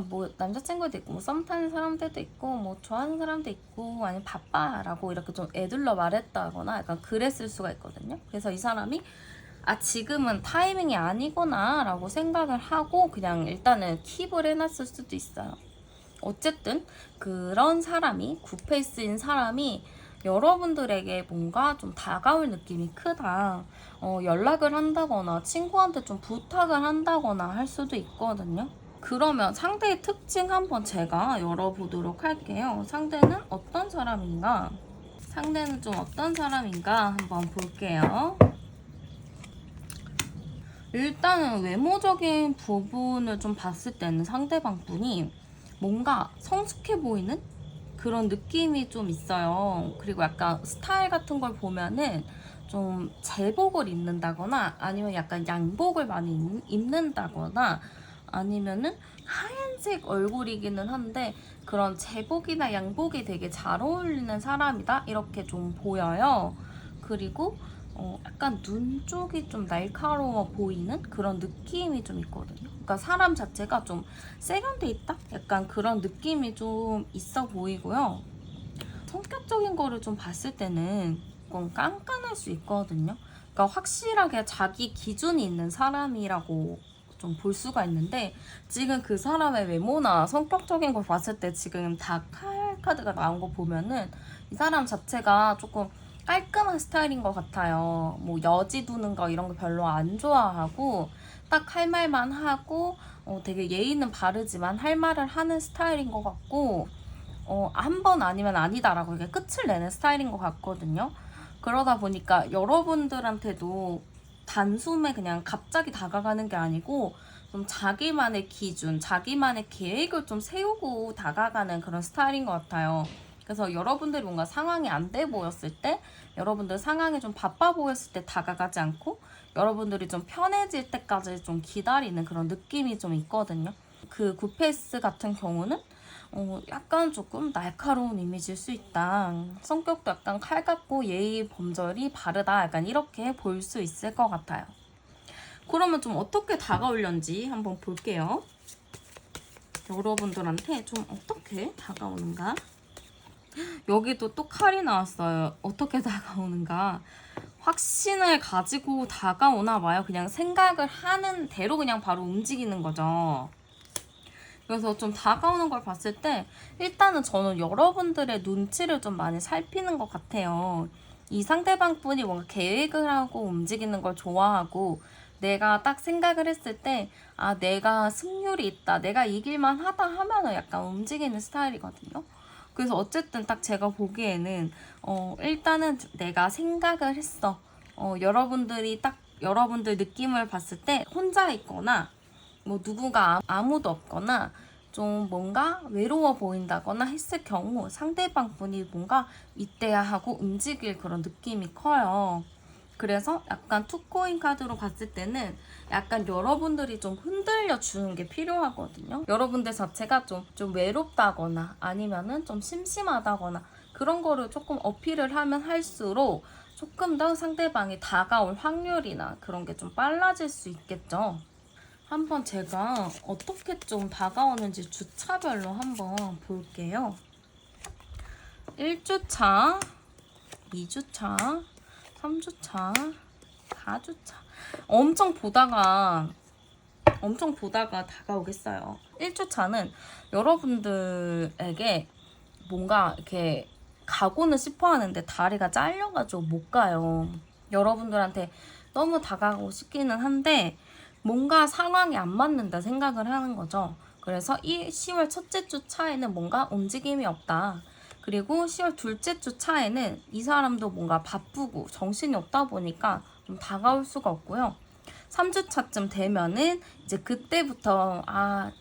Speaker 1: 뭐 남자친구도 있고 뭐 썸 타는 사람들도 있고 뭐 좋아하는 사람도 있고 아니면 바빠 라고 이렇게 좀 애둘러 말했다거나 약간 그랬을 수가 있거든요. 그래서 이 사람이 지금은 타이밍이 아니구나 라고 생각을 하고 그냥 일단은 킵을 해놨을 수도 있어요. 어쨌든 그런 사람이, 굿페이스인 사람이 여러분들에게 뭔가 좀 다가올 느낌이 크다. 연락을 한다거나 친구한테 좀 부탁을 한다거나 할 수도 있거든요. 그러면 상대의 특징 한번 제가 열어보도록 할게요. 상대는 어떤 사람인가? 상대는 좀 어떤 사람인가 한번 볼게요. 일단은 외모적인 부분을 좀 봤을 때는 상대방 분이 뭔가 성숙해 보이는 그런 느낌이 좀 있어요. 그리고 약간 스타일 같은 걸 보면은 좀 제복을 입는다거나 아니면 약간 양복을 많이 입는다거나 아니면은 하얀색 얼굴이기는 한데 그런 제복이나 양복이 되게 잘 어울리는 사람이다 이렇게 좀 보여요. 그리고 약간 눈 쪽이 좀 날카로워 보이는 그런 느낌이 좀 있거든요. 그러니까 사람 자체가 좀 세련돼 있다? 약간 그런 느낌이 좀 있어 보이고요. 성격적인 거를 좀 봤을 때는 조금 깐깐할 수 있거든요. 그러니까 확실하게 자기 기준이 있는 사람이라고 좀 볼 수가 있는데 지금 그 사람의 외모나 성격적인 걸 봤을 때 지금 다 칼 카드가 나온 거 보면은 이 사람 자체가 조금 깔끔한 스타일인 것 같아요. 뭐 여지 두는 거 이런 거 별로 안 좋아하고 딱 할 말만 하고 되게 예의는 바르지만 할 말을 하는 스타일인 것 같고 한 번 아니면 아니다라고 이렇게 끝을 내는 스타일인 것 같거든요. 그러다 보니까 여러분들한테도 단숨에 그냥 갑자기 다가가는 게 아니고 좀 자기만의 기준, 자기만의 계획을 좀 세우고 다가가는 그런 스타일인 것 같아요. 그래서 여러분들이 뭔가 상황이 안 돼 보였을 때, 여러분들 상황이 좀 바빠 보였을 때 다가가지 않고 여러분들이 좀 편해질 때까지 좀 기다리는 그런 느낌이 좀 있거든요. 그 굿페이스 같은 경우는 약간 조금 날카로운 이미지일 수 있다. 성격도 약간 칼 같고 예의 범절이 바르다. 약간 이렇게 볼 수 있을 것 같아요. 그러면 좀 어떻게 다가오려는지 한번 볼게요. 여러분들한테 좀 어떻게 다가오는가? 여기도 또 칼이 나왔어요. 어떻게 다가오는가? 확신을 가지고 다가오나 봐요. 그냥 생각을 하는 대로 그냥 바로 움직이는 거죠. 그래서 좀 다가오는 걸 봤을 때 일단은 저는 여러분들의 눈치를 좀 많이 살피는 것 같아요. 이 상대방 분이 뭔가 계획을 하고 움직이는 걸 좋아하고 내가 딱 생각을 했을 때 아, 내가 승률이 있다, 내가 이길만 하다 하면은 약간 움직이는 스타일이거든요. 그래서 어쨌든 딱 제가 보기에는 일단은 내가 생각을 했어. 여러분들이 딱 여러분들 느낌을 봤을 때 혼자 있거나 뭐 누구가 아무도 없거나 좀 뭔가 외로워 보인다거나 했을 경우 상대방 분이 뭔가 이때야 하고 움직일 그런 느낌이 커요. 그래서 약간 투코인 카드로 봤을 때는 약간 여러분들이 좀 흔들려 주는 게 필요하거든요. 여러분들 자체가 좀 외롭다거나 아니면은 좀 심심하다거나 그런 거를 조금 어필을 하면 할수록 조금 더 상대방이 다가올 확률이나 그런 게 좀 빨라질 수 있겠죠. 한번 제가 어떻게 좀 다가오는지 주차별로 한번 볼게요. 1주차, 2주차, 3주차, 4주차. 엄청 보다가 다가오겠어요. 1주차는 여러분들에게 뭔가 이렇게 가고는 싶어 하는데 다리가 잘려가지고 못 가요. 여러분들한테 너무 다가가고 싶기는 한데 뭔가 상황이 안 맞는다 생각을 하는 거죠. 그래서 이 10월 첫째 주 차에는 뭔가 움직임이 없다. 그리고 10월 둘째 주 차에는 이 사람도 뭔가 바쁘고 정신이 없다 보니까 좀 다가올 수가 없고요. 3주차쯤 되면은 이제 그때부터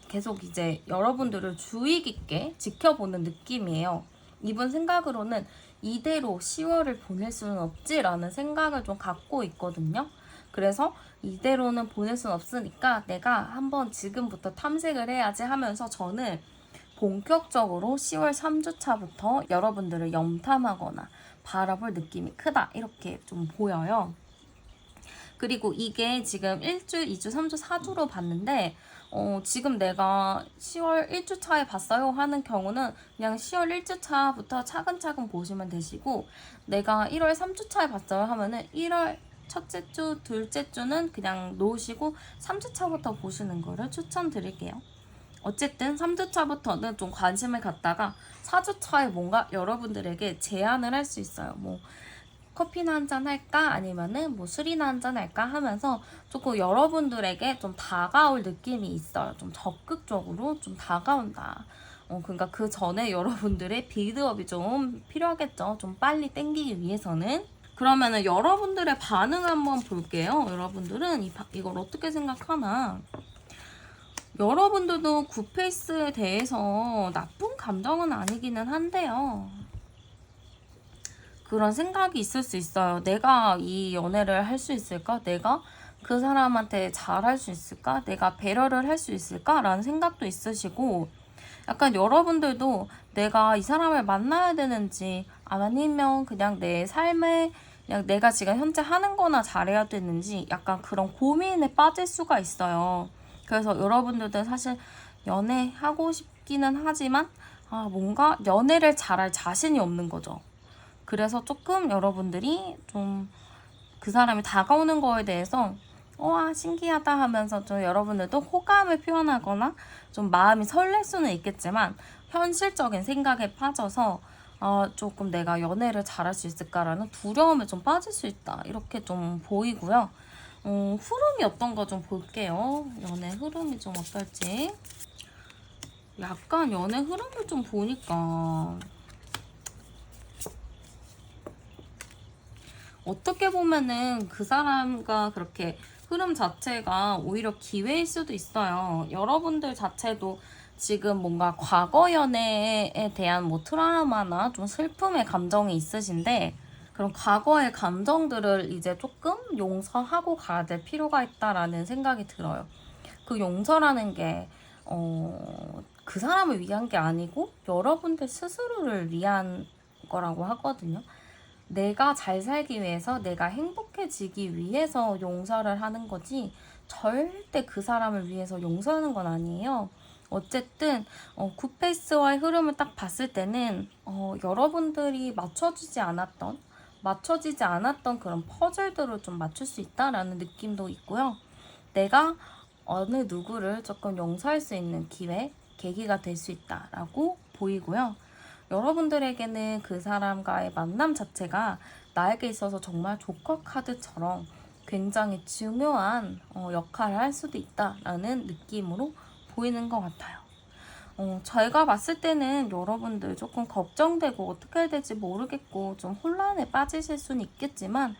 Speaker 1: 계속 이제 여러분들을 주의 깊게 지켜보는 느낌이에요. 이분 생각으로는 이대로 10월을 보낼 수는 없지라는 생각을 좀 갖고 있거든요. 그래서 이대로는 보낼 순 없으니까 내가 한번 지금부터 탐색을 해야지 하면서 저는 본격적으로 10월 3주차부터 여러분들을 염탐하거나 바라볼 느낌이 크다 이렇게 좀 보여요. 그리고 이게 지금 1주, 2주, 3주, 4주로 봤는데 지금 내가 10월 1주차에 봤어요 하는 경우는 그냥 10월 1주차부터 차근차근 보시면 되시고 내가 1월 3주차에 봤어요 하면은 1월 첫째 주, 둘째 주는 그냥 놓으시고 3주차부터 보시는 거를 추천드릴게요. 어쨌든 3주차부터는 좀 관심을 갖다가 4주차에 뭔가 여러분들에게 제안을 할 수 있어요. 뭐 커피나 한잔 할까? 아니면은 뭐 술이나 한잔 할까? 하면서 조금 여러분들에게 좀 다가올 느낌이 있어요. 좀 적극적으로 좀 다가온다. 그러니까 그 전에 여러분들의 빌드업이 좀 필요하겠죠. 좀 빨리 땡기기 위해서는. 그러면은 여러분들의 반응 한번 볼게요. 여러분들은 이걸 어떻게 생각하나? 여러분들도 굿페이스에 대해서 나쁜 감정은 아니기는 한데요. 그런 생각이 있을 수 있어요. 내가 이 연애를 할 수 있을까? 내가 그 사람한테 잘할 수 있을까? 내가 배려를 할 수 있을까? 라는 생각도 있으시고, 약간 여러분들도 내가 이 사람을 만나야 되는지, 아니면 그냥 내 삶에 그냥 내가 지금 현재 하는 거나 잘해야 되는지 약간 그런 고민에 빠질 수가 있어요. 그래서 여러분들도 사실 연애하고 싶기는 하지만 뭔가 연애를 잘할 자신이 없는 거죠. 그래서 조금 여러분들이 좀 그 사람이 다가오는 거에 대해서 와 신기하다 하면서 좀 여러분들도 호감을 표현하거나 좀 마음이 설렐 수는 있겠지만 현실적인 생각에 빠져서 조금 내가 연애를 잘할 수 있을까라는 두려움에 좀 빠질 수 있다 이렇게 좀 보이고요. 흐름이 어떤 거 좀 볼게요. 연애 흐름이 좀 어떨지. 약간 연애 흐름을 좀 보니까 어떻게 보면은 그 사람과 그렇게 흐름 자체가 오히려 기회일 수도 있어요. 여러분들 자체도 지금 뭔가 과거 연애에 대한 뭐 트라우마나 좀 슬픔의 감정이 있으신데 그런 과거의 감정들을 이제 조금 용서하고 가야 될 필요가 있다라는 생각이 들어요. 그 용서라는 게, 그 사람을 위한 게 아니고 여러분들 스스로를 위한 거라고 하거든요. 내가 잘 살기 위해서, 내가 행복해지기 위해서 용서를 하는 거지, 절대 그 사람을 위해서 용서하는 건 아니에요. 어쨌든, 굿페이스와의 흐름을 딱 봤을 때는, 여러분들이 맞춰지지 않았던 그런 퍼즐들을 좀 맞출 수 있다라는 느낌도 있고요. 내가 어느 누구를 조금 용서할 수 있는 기회, 계기가 될 수 있다라고 보이고요. 여러분들에게는 그 사람과의 만남 자체가 나에게 있어서 정말 조커 카드처럼 굉장히 중요한 역할을 할 수도 있다라는 느낌으로 보이는 것 같아요. 제가 봤을 때는 여러분들 조금 걱정되고 어떻게 해야 될지 모르겠고 좀 혼란에 빠지실 수는 있겠지만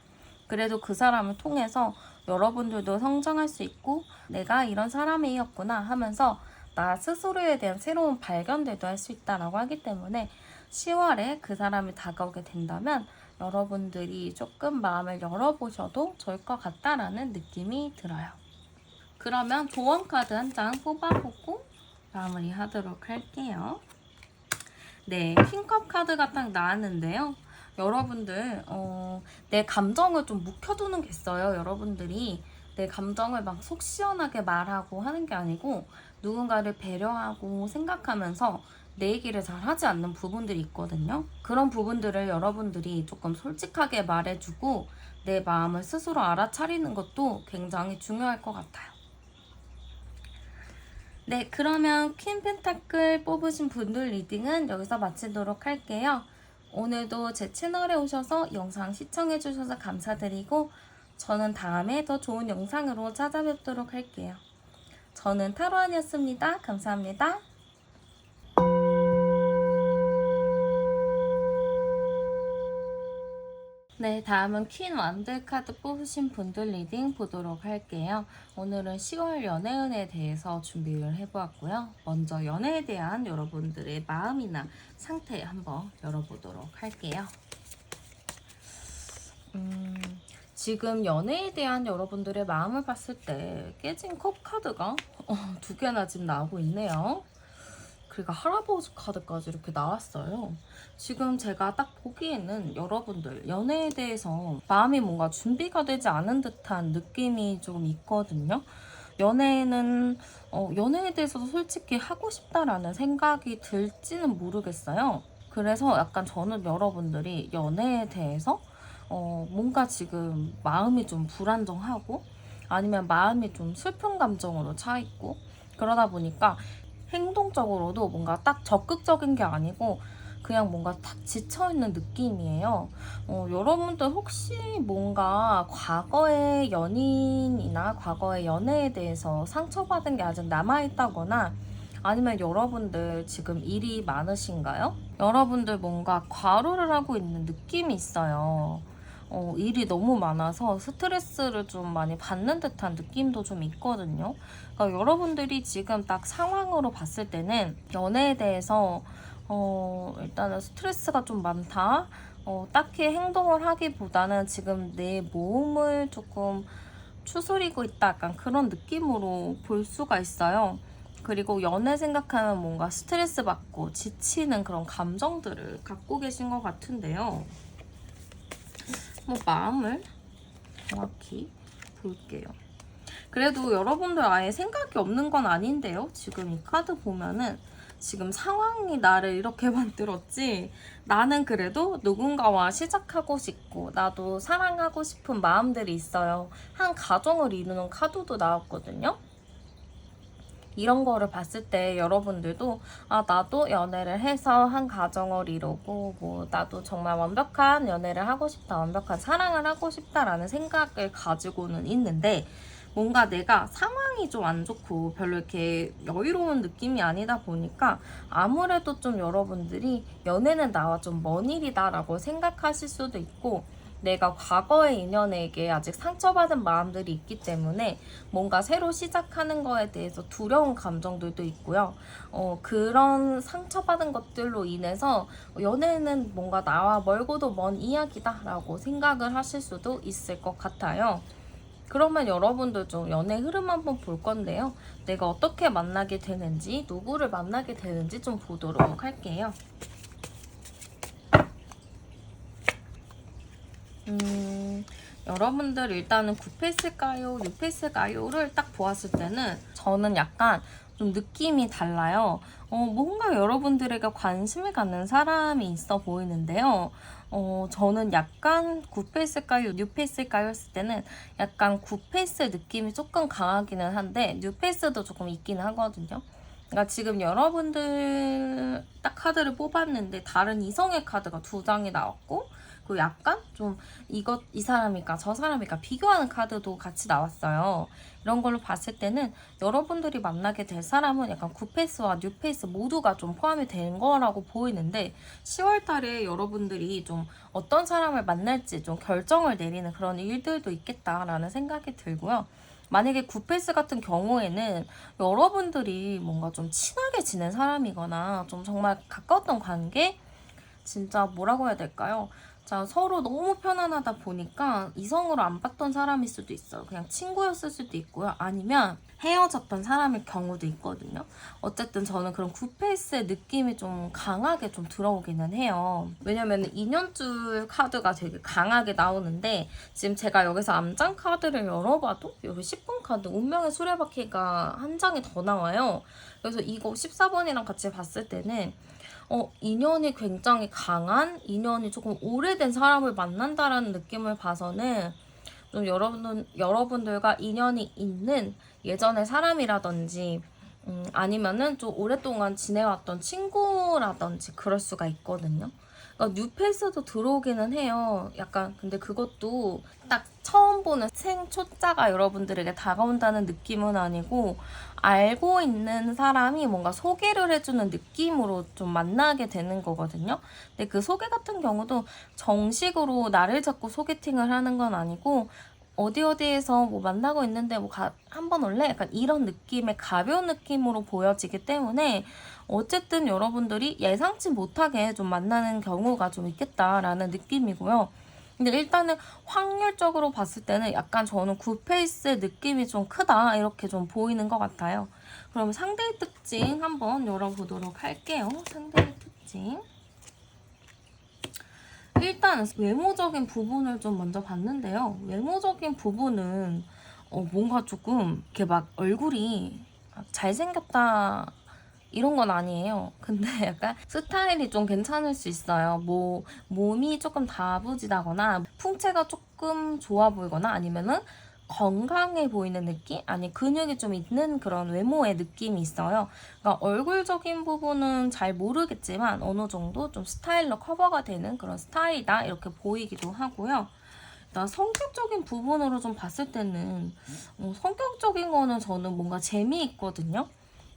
Speaker 1: 그래도 그 사람을 통해서 여러분들도 성장할 수 있고 내가 이런 사람이었구나 하면서 나 스스로에 대한 새로운 발견들도 할 수 있다라고 하기 때문에 10월에 그 사람이 다가오게 된다면 여러분들이 조금 마음을 열어보셔도 좋을 것 같다라는 느낌이 들어요. 그러면 도원 카드 한 장 뽑아보고 마무리하도록 할게요. 네, 킹컵 카드가 딱 나왔는데요. 여러분들 내 감정을 좀 묵혀두는 게 있어요. 여러분들이 내 감정을 막 속 시원하게 말하고 하는 게 아니고 누군가를 배려하고 생각하면서 내 얘기를 잘 하지 않는 부분들이 있거든요. 그런 부분들을 여러분들이 조금 솔직하게 말해주고 내 마음을 스스로 알아차리는 것도 굉장히 중요할 것 같아요. 네, 그러면 퀸 펜타클 뽑으신 분들 리딩은 여기서 마치도록 할게요. 오늘도 제 채널에 오셔서 영상 시청해주셔서 감사드리고 저는 다음에 더 좋은 영상으로 찾아뵙도록 할게요. 저는 타로안이었습니다. 감사합니다. 네, 다음은 퀸 완드 카드 뽑으신 분들 리딩 보도록 할게요. 오늘은 10월 연애운에 대해서 준비를 해보았고요. 먼저 연애에 대한 여러분들의 마음이나 상태 한번 열어보도록 할게요. 지금 연애에 대한 여러분들의 마음을 봤을 때 깨진 컵 카드가 두 개나 지금 나오고 있네요. 그리고 할아버지 카드까지 이렇게 나왔어요. 지금 제가 딱 보기에는 여러분들 연애에 대해서 마음이 뭔가 준비가 되지 않은 듯한 느낌이 좀 있거든요. 연애에 대해서도 솔직히 하고 싶다라는 생각이 들지는 모르겠어요. 그래서 약간 저는 여러분들이 연애에 대해서 뭔가 지금 마음이 좀 불안정하고 아니면 마음이 좀 슬픈 감정으로 차 있고 그러다 보니까 행동적으로도 뭔가 딱 적극적인 게 아니고 그냥 뭔가 탁 지쳐있는 느낌이에요. 여러분들 혹시 뭔가 과거의 연인이나 과거의 연애에 대해서 상처받은 게 아직 남아있다거나 아니면 여러분들 지금 일이 많으신가요? 여러분들 뭔가 과로를 하고 있는 느낌이 있어요. 일이 너무 많아서 스트레스를 좀 많이 받는 듯한 느낌도 좀 있거든요. 그러니까 여러분들이 지금 딱 상황으로 봤을 때는 연애에 대해서 일단은 스트레스가 좀 많다. 딱히 행동을 하기보다는 지금 내 몸을 조금 추스리고 있다. 약간 그런 느낌으로 볼 수가 있어요. 그리고 연애 생각하면 뭔가 스트레스 받고 지치는 그런 감정들을 갖고 계신 것 같은데요. 마음을 정확히 볼게요. 그래도 여러분들 아예 생각이 없는 건 아닌데요. 지금 이 카드 보면은 지금 상황이 나를 이렇게 만들었지 나는 그래도 누군가와 시작하고 싶고 나도 사랑하고 싶은 마음들이 있어요. 한 가정을 이루는 카드도 나왔거든요. 이런 거를 봤을 때 여러분들도 나도 연애를 해서 한 가정을 이루고 뭐 나도 정말 완벽한 연애를 하고 싶다, 완벽한 사랑을 하고 싶다라는 생각을 가지고는 있는데 뭔가 내가 상황이 좀 안 좋고 별로 이렇게 여유로운 느낌이 아니다 보니까 아무래도 좀 여러분들이 연애는 나와 좀 먼 일이다라고 생각하실 수도 있고 내가 과거의 인연에게 아직 상처받은 마음들이 있기 때문에 뭔가 새로 시작하는 거에 대해서 두려운 감정들도 있고요. 그런 상처받은 것들로 인해서 연애는 뭔가 나와 멀고도 먼 이야기다라고 생각을 하실 수도 있을 것 같아요. 그러면 여러분들 좀 연애 흐름 한번 볼 건데요. 내가 어떻게 만나게 되는지, 누구를 만나게 되는지 좀 보도록 할게요. 여러분들 일단은 9패스일까요? 6패스일까요?를 딱 보았을 때는 저는 약간 좀 느낌이 달라요. 뭔가 여러분들에게 관심을 갖는 사람이 있어 보이는데요. 저는 약간 9패스일까요? 6패스일까요? 했을 때는 약간 9패스 느낌이 조금 강하기는 한데 6패스도 조금 있긴 하거든요. 그러니까 지금 여러분들 딱 카드를 뽑았는데 다른 이성의 카드가 2장이 나왔고 그 약간 좀 이 사람일까 저 사람일까 비교하는 카드도 같이 나왔어요. 이런 걸로 봤을 때는 여러분들이 만나게 될 사람은 약간 9패스와 뉴패스 모두가 좀 포함이 된 거라고 보이는데 10월 달에 여러분들이 좀 어떤 사람을 만날지 좀 결정을 내리는 그런 일들도 있겠다라는 생각이 들고요. 만약에 9패스 같은 경우에는 여러분들이 뭔가 좀 친하게 지낸 사람이거나 좀 정말 가까웠던 관계? 진짜 뭐라고 해야 될까요? 자, 서로 너무 편안하다 보니까 이성으로 안 봤던 사람일 수도 있어요. 그냥 친구였을 수도 있고요. 아니면 헤어졌던 사람일 경우도 있거든요. 어쨌든 저는 그런 굿페이스의 느낌이 좀 강하게 좀 들어오기는 해요. 왜냐면 2년줄 카드가 되게 강하게 나오는데 지금 제가 여기서 암장 카드를 열어봐도 여기 10번 카드 운명의 수레바퀴가 한 장이 더 나와요. 그래서 이거 14번이랑 같이 봤을 때는 인연이 굉장히 강한, 인연이 조금 오래된 사람을 만난다라는 느낌을 봐서는 좀 여러분들과 인연이 있는 예전의 사람이라든지 아니면은 좀 오랫동안 지내왔던 친구라든지 그럴 수가 있거든요. 그러니까 뉴페이스도 들어오기는 해요. 약간 근데 그것도 딱 처음 보는 생초자가 여러분들에게 다가온다는 느낌은 아니고 알고 있는 사람이 뭔가 소개를 해주는 느낌으로 좀 만나게 되는 거거든요. 근데 그 소개 같은 경우도 정식으로 나를 잡고 소개팅을 하는 건 아니고 어디에서 뭐 만나고 있는데 뭐 한번 올래? 약간 이런 느낌의 가벼운 느낌으로 보여지기 때문에 어쨌든 여러분들이 예상치 못하게 좀 만나는 경우가 좀 있겠다라는 느낌이고요. 근데 일단은 확률적으로 봤을 때는 약간 저는 굿페이스의 느낌이 좀 크다 이렇게 좀 보이는 것 같아요. 그럼 상대의 특징 한번 열어보도록 할게요. 상대의 특징. 일단 외모적인 부분을 좀 먼저 봤는데요. 외모적인 부분은 뭔가 조금 이렇게 막 얼굴이 잘생겼다 이런 건 아니에요. 근데 약간 스타일이 좀 괜찮을 수 있어요. 뭐 몸이 조금 다부지다거나 풍채가 조금 좋아 보이거나 아니면은 건강해 보이는 느낌? 아니 근육이 좀 있는 그런 외모의 느낌이 있어요. 그러니까 얼굴적인 부분은 잘 모르겠지만 어느 정도 좀 스타일러 커버가 되는 그런 스타일이다 이렇게 보이기도 하고요. 일단 성격적인 부분으로 좀 봤을 때는 성격적인 거는 저는 뭔가 재미있거든요.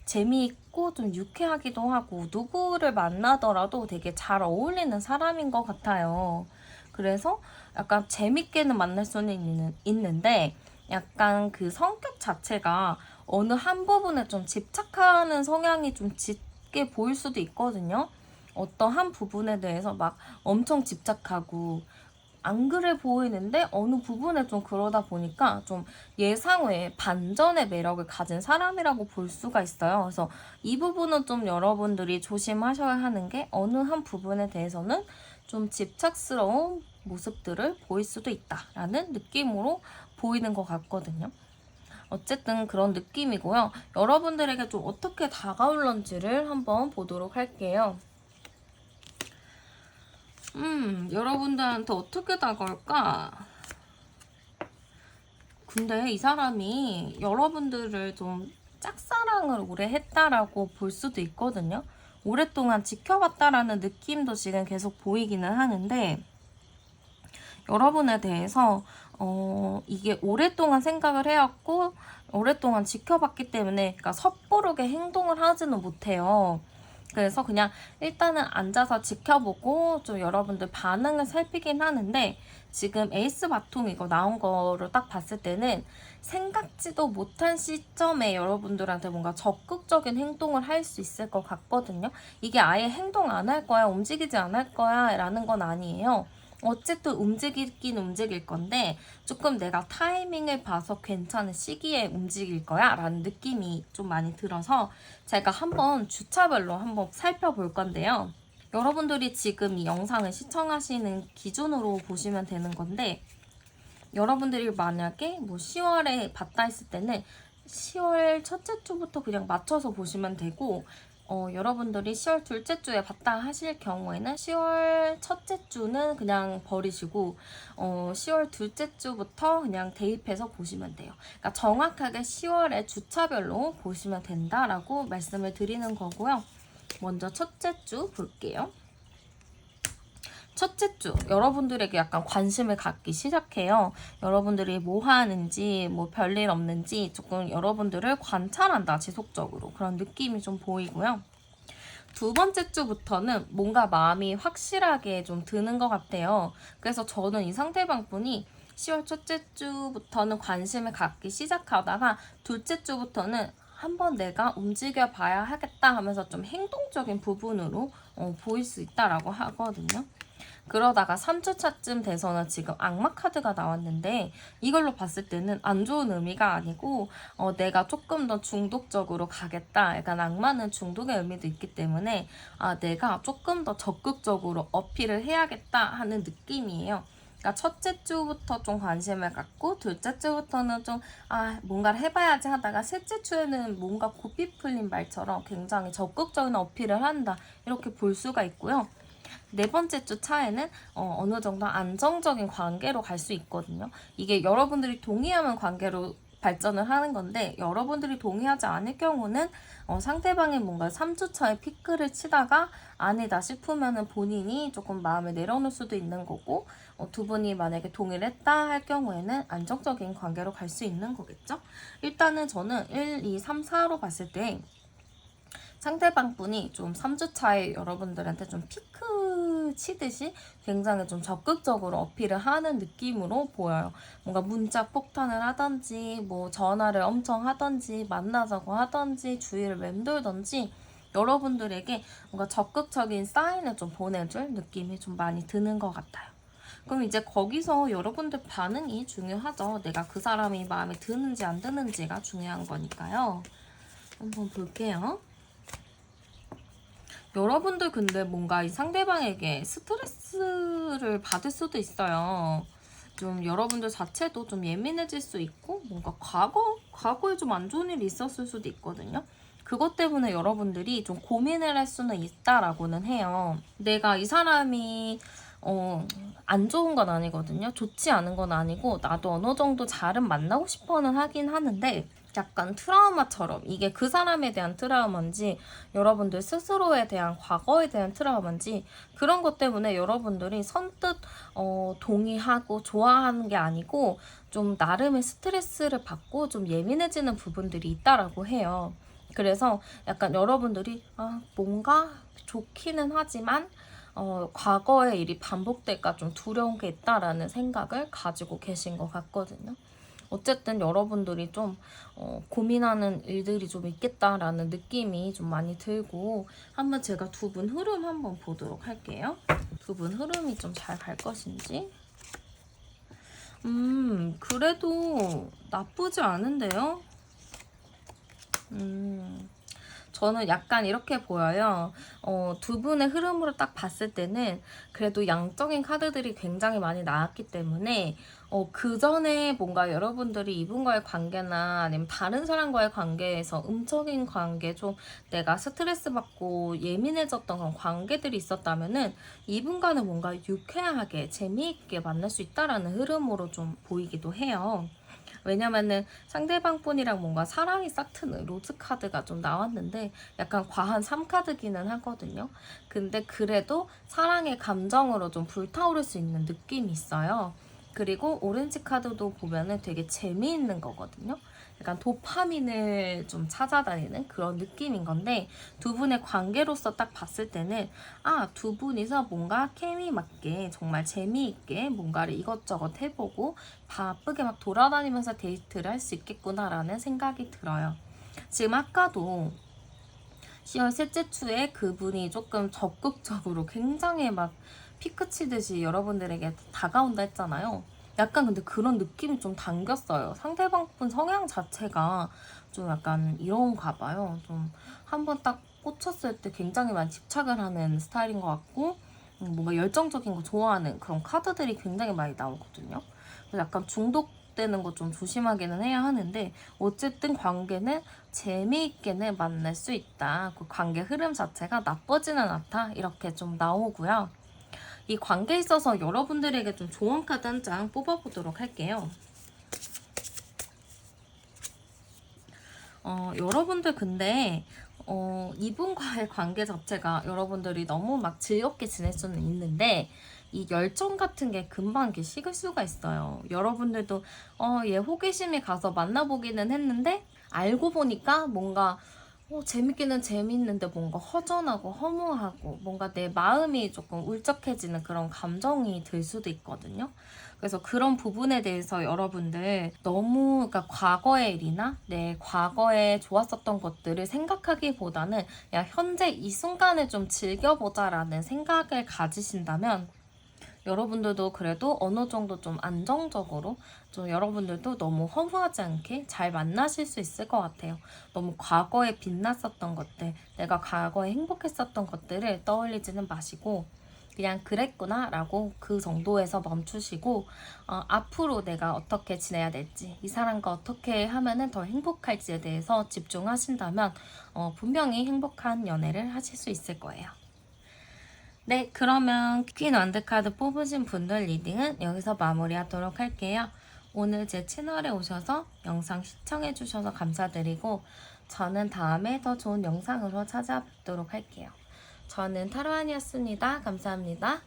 Speaker 1: 재미있고 좀 유쾌하기도 하고 누구를 만나더라도 되게 잘 어울리는 사람인 것 같아요. 그래서 약간 재밌게는 만날 수는 있는데 약간 그 성격 자체가 어느 한 부분에 좀 집착하는 성향이 좀 짙게 보일 수도 있거든요. 어떤 한 부분에 대해서 막 엄청 집착하고 안 그래 보이는데 어느 부분에 좀 그러다 보니까 좀 예상 외에 반전의 매력을 가진 사람이라고 볼 수가 있어요. 그래서 이 부분은 좀 여러분들이 조심하셔야 하는 게 어느 한 부분에 대해서는 좀 집착스러운 모습들을 보일 수도 있다라는 느낌으로 보이는 것 같거든요. 어쨌든 그런 느낌이고요. 여러분들에게 좀 어떻게 다가올런지를 한번 보도록 할게요. 여러분들한테 어떻게 다가올까? 근데 이 사람이 여러분들을 좀 짝사랑을 오래 했다라고 볼 수도 있거든요. 오랫동안 지켜봤다라는 느낌도 지금 계속 보이기는 하는데 여러분에 대해서 이게 오랫동안 생각을 해왔고 오랫동안 지켜봤기 때문에 그러니까 섣부르게 행동을 하지는 못해요. 그래서 그냥 일단은 앉아서 지켜보고 좀 여러분들 반응을 살피긴 하는데 지금 에이스 바통 이거 나온 거를 딱 봤을 때는 생각지도 못한 시점에 여러분들한테 뭔가 적극적인 행동을 할 수 있을 것 같거든요. 이게 아예 행동 안 할 거야, 움직이지 않을 거야 라는 건 아니에요. 어쨌든 움직이긴 움직일 건데 조금 내가 타이밍을 봐서 괜찮은 시기에 움직일 거야 라는 느낌이 좀 많이 들어서 제가 한번 주차별로 한번 살펴볼 건데요. 여러분들이 지금 이 영상을 시청하시는 기준으로 보시면 되는 건데 여러분들이 만약에 뭐 10월에 봤다 했을 때는 10월 첫째 주부터 그냥 맞춰서 보시면 되고 여러분들이 10월 둘째 주에 봤다 하실 경우에는 10월 첫째 주는 그냥 버리시고 10월 둘째 주부터 그냥 대입해서 보시면 돼요. 그러니까 정확하게 10월에 주차별로 보시면 된다라고 말씀을 드리는 거고요. 먼저 첫째 주 볼게요. 첫째 주 여러분들에게 약간 관심을 갖기 시작해요. 여러분들이 뭐 하는지 뭐 별일 없는지 조금 여러분들을 관찰한다 지속적으로 그런 느낌이 좀 보이고요. 두 번째 주부터는 뭔가 마음이 확실하게 좀 드는 것 같아요. 그래서 저는 이 상대방 분이 10월 첫째 주부터는 관심을 갖기 시작하다가 둘째 주부터는 한번 내가 움직여 봐야 하겠다 하면서 좀 행동적인 부분으로 보일 수 있다라고 하거든요. 그러다가 3주차쯤 돼서는 지금 악마 카드가 나왔는데 이걸로 봤을 때는 안 좋은 의미가 아니고 내가 조금 더 중독적으로 가겠다. 약간 악마는 중독의 의미도 있기 때문에 내가 조금 더 적극적으로 어필을 해야겠다 하는 느낌이에요. 그러니까 첫째 주부터 좀 관심을 갖고 둘째 주부터는 좀 뭔가를 해봐야지 하다가 셋째 주에는 뭔가 고삐 풀린 말처럼 굉장히 적극적인 어필을 한다. 이렇게 볼 수가 있고요. 네 번째 주 차에는 어느 정도 안정적인 관계로 갈 수 있거든요. 이게 여러분들이 동의하면 관계로 발전을 하는 건데 여러분들이 동의하지 않을 경우는 상대방이 뭔가 3주 차에 피크를 치다가 아니다 싶으면은 본인이 조금 마음을 내려놓을 수도 있는 거고 두 분이 만약에 동의를 했다 할 경우에는 안정적인 관계로 갈 수 있는 거겠죠. 일단은 저는 1, 2, 3, 4로 봤을 때 상대방 분이 좀 3주 차에 여러분들한테 좀 피크 치듯이 굉장히 좀 적극적으로 어필을 하는 느낌으로 보여요. 뭔가 문자 폭탄을 하던지 뭐 전화를 엄청 하던지 만나자고 하던지 주위를 맴돌던지 여러분들에게 뭔가 적극적인 사인을 좀 보내줄 느낌이 좀 많이 드는 것 같아요. 그럼 이제 거기서 여러분들 반응이 중요하죠. 내가 그 사람이 마음에 드는지 안 드는지가 중요한 거니까요. 한번 볼게요. 여러분들 근데 뭔가 이 상대방에게 스트레스를 받을 수도 있어요. 좀 여러분들 자체도 좀 예민해질 수 있고 뭔가 과거에 좀 안 좋은 일이 있었을 수도 있거든요. 그것 때문에 여러분들이 좀 고민을 할 수는 있다라고는 해요. 내가 이 사람이 안 좋은 건 아니거든요. 좋지 않은 건 아니고 나도 어느 정도 잘은 만나고 싶어는 하긴 하는데 약간 트라우마처럼 이게 그 사람에 대한 트라우마인지 여러분들 스스로에 대한 과거에 대한 트라우마인지 그런 것 때문에 여러분들이 선뜻 동의하고 좋아하는 게 아니고 좀 나름의 스트레스를 받고 좀 예민해지는 부분들이 있다라고 해요. 그래서 약간 여러분들이 뭔가 좋기는 하지만 과거의 일이 반복될까 좀 두려운 게 있다라는 생각을 가지고 계신 것 같거든요. 어쨌든 여러분들이 좀 고민하는 일들이 좀 있겠다라는 느낌이 좀 많이 들고 한번 제가 두 분 흐름 한번 보도록 할게요. 두 분 흐름이 좀 잘 갈 것인지. 그래도 나쁘지 않은데요? 저는 약간 이렇게 보여요. 두 분의 흐름으로 딱 봤을 때는 그래도 양적인 카드들이 굉장히 많이 나왔기 때문에 그 전에 뭔가 여러분들이 이분과의 관계나 아니면 다른 사람과의 관계에서 음적인 관계 좀 내가 스트레스 받고 예민해졌던 그런 관계들이 있었다면은 이분과는 뭔가 유쾌하게 재미있게 만날 수 있다라는 흐름으로 좀 보이기도 해요. 왜냐면은 상대방 분이랑 뭔가 사랑이 싹트는 로즈 카드가 좀 나왔는데 약간 과한 3카드기는 하거든요. 근데 그래도 사랑의 감정으로 좀 불타오를 수 있는 느낌이 있어요. 그리고 오렌지 카드도 보면은 되게 재미있는 거거든요. 약간 도파민을 좀 찾아다니는 그런 느낌인 건데 두 분의 관계로서 딱 봤을 때는 두 분이서 뭔가 케미 맞게 정말 재미있게 뭔가를 이것저것 해보고 바쁘게 막 돌아다니면서 데이트를 할 수 있겠구나라는 생각이 들어요. 지금 아까도 10월 셋째 주에 그분이 조금 적극적으로 굉장히 막 피크 치듯이 여러분들에게 다가온다 했잖아요. 약간 근데 그런 느낌이 좀 당겼어요. 상대방 분 성향 자체가 좀 약간 이런가 봐요. 좀 한번 딱 꽂혔을 때 굉장히 많이 집착을 하는 스타일인 것 같고 뭔가 열정적인 거 좋아하는 그런 카드들이 굉장히 많이 나오거든요. 그래서 약간 중독되는 거 좀 조심하기는 해야 하는데 어쨌든 관계는 재미있게는 만날 수 있다. 그 관계 흐름 자체가 나쁘지는 않다. 이렇게 좀 나오고요. 이 관계에 있어서 여러분들에게 좀 조언 카드 한 장 뽑아보도록 할게요. 여러분들 근데 이분과의 관계 자체가 여러분들이 너무 막 즐겁게 지낼 수는 있는데 이 열정 같은 게 금방 이렇게 식을 수가 있어요. 여러분들도 얘 호기심이 가서 만나보기는 했는데 알고 보니까 뭔가 재밌기는 재밌는데 뭔가 허전하고 허무하고 뭔가 내 마음이 조금 울적해지는 그런 감정이 들 수도 있거든요. 그래서 그런 부분에 대해서 여러분들 너무 그러니까 과거의 일이나 내 과거에 좋았었던 것들을 생각하기보다는 야 현재 이 순간을 좀 즐겨보자라는 생각을 가지신다면 여러분들도 그래도 어느 정도 좀 안정적으로 좀 여러분들도 너무 허무하지 않게 잘 만나실 수 있을 것 같아요. 너무 과거에 빛났었던 것들, 내가 과거에 행복했었던 것들을 떠올리지는 마시고 그냥 그랬구나 라고 그 정도에서 멈추시고 앞으로 내가 어떻게 지내야 될지 이 사람과 어떻게 하면은 더 행복할지에 대해서 집중하신다면 분명히 행복한 연애를 하실 수 있을 거예요. 네, 그러면 퀸 완드카드 뽑으신 분들 리딩은 여기서 마무리하도록 할게요. 오늘 제 채널에 오셔서 영상 시청해주셔서 감사드리고 저는 다음에 더 좋은 영상으로 찾아뵙도록 할게요. 저는 타로안이었습니다. 감사합니다.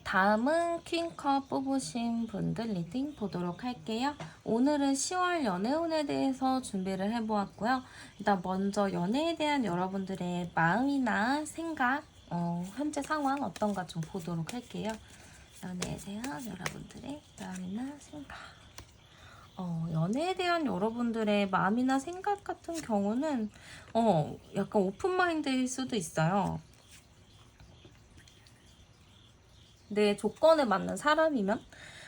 Speaker 1: 다음은 퀸컵 뽑으신 분들 리딩 보도록 할게요. 오늘은 10월 연애운에 대해서 준비를 해보았고요. 일단 먼저 연애에 대한 여러분들의 마음이나 생각, 현재 상황 어떤가 좀 보도록 할게요. 연애에 대한 여러분들의 마음이나 생각. 연애에 대한 여러분들의 마음이나 생각 같은 경우는 약간 오픈마인드일 수도 있어요. 내 조건에 맞는 사람이면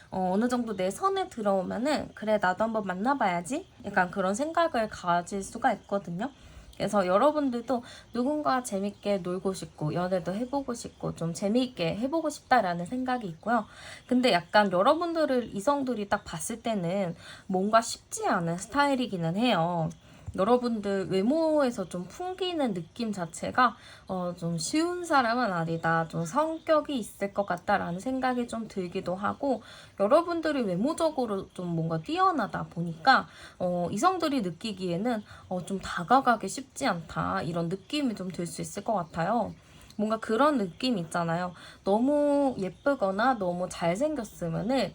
Speaker 1: 어느 정도 내 선에 들어오면은 그래 나도 한번 만나봐야지 약간 그런 생각을 가질 수가 있거든요. 그래서 여러분들도 누군가 재밌게 놀고 싶고 연애도 해보고 싶고 좀 재미있게 해보고 싶다라는 생각이 있고요. 근데 약간 여러분들을 이성들이 딱 봤을 때는 뭔가 쉽지 않은 스타일이기는 해요. 여러분들 외모에서 좀 풍기는 느낌 자체가 좀 쉬운 사람은 아니다. 좀 성격이 있을 것 같다라는 생각이 좀 들기도 하고, 여러분들이 외모적으로 좀 뭔가 뛰어나다 보니까 이성들이 느끼기에는 좀 다가가기 쉽지 않다. 이런 느낌이 좀 들 수 있을 것 같아요. 뭔가 그런 느낌 있잖아요. 너무 예쁘거나 너무 잘생겼으면은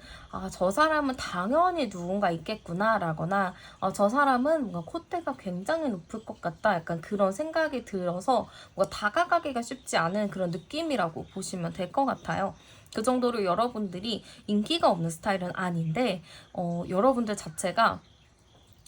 Speaker 1: 저 사람은 당연히 누군가 있겠구나 라거나 저 사람은 뭔가 콧대가 굉장히 높을 것 같다, 약간 그런 생각이 들어서 뭔가 다가가기가 쉽지 않은 그런 느낌이라고 보시면 될 것 같아요. 그 정도로 여러분들이 인기가 없는 스타일은 아닌데 여러분들 자체가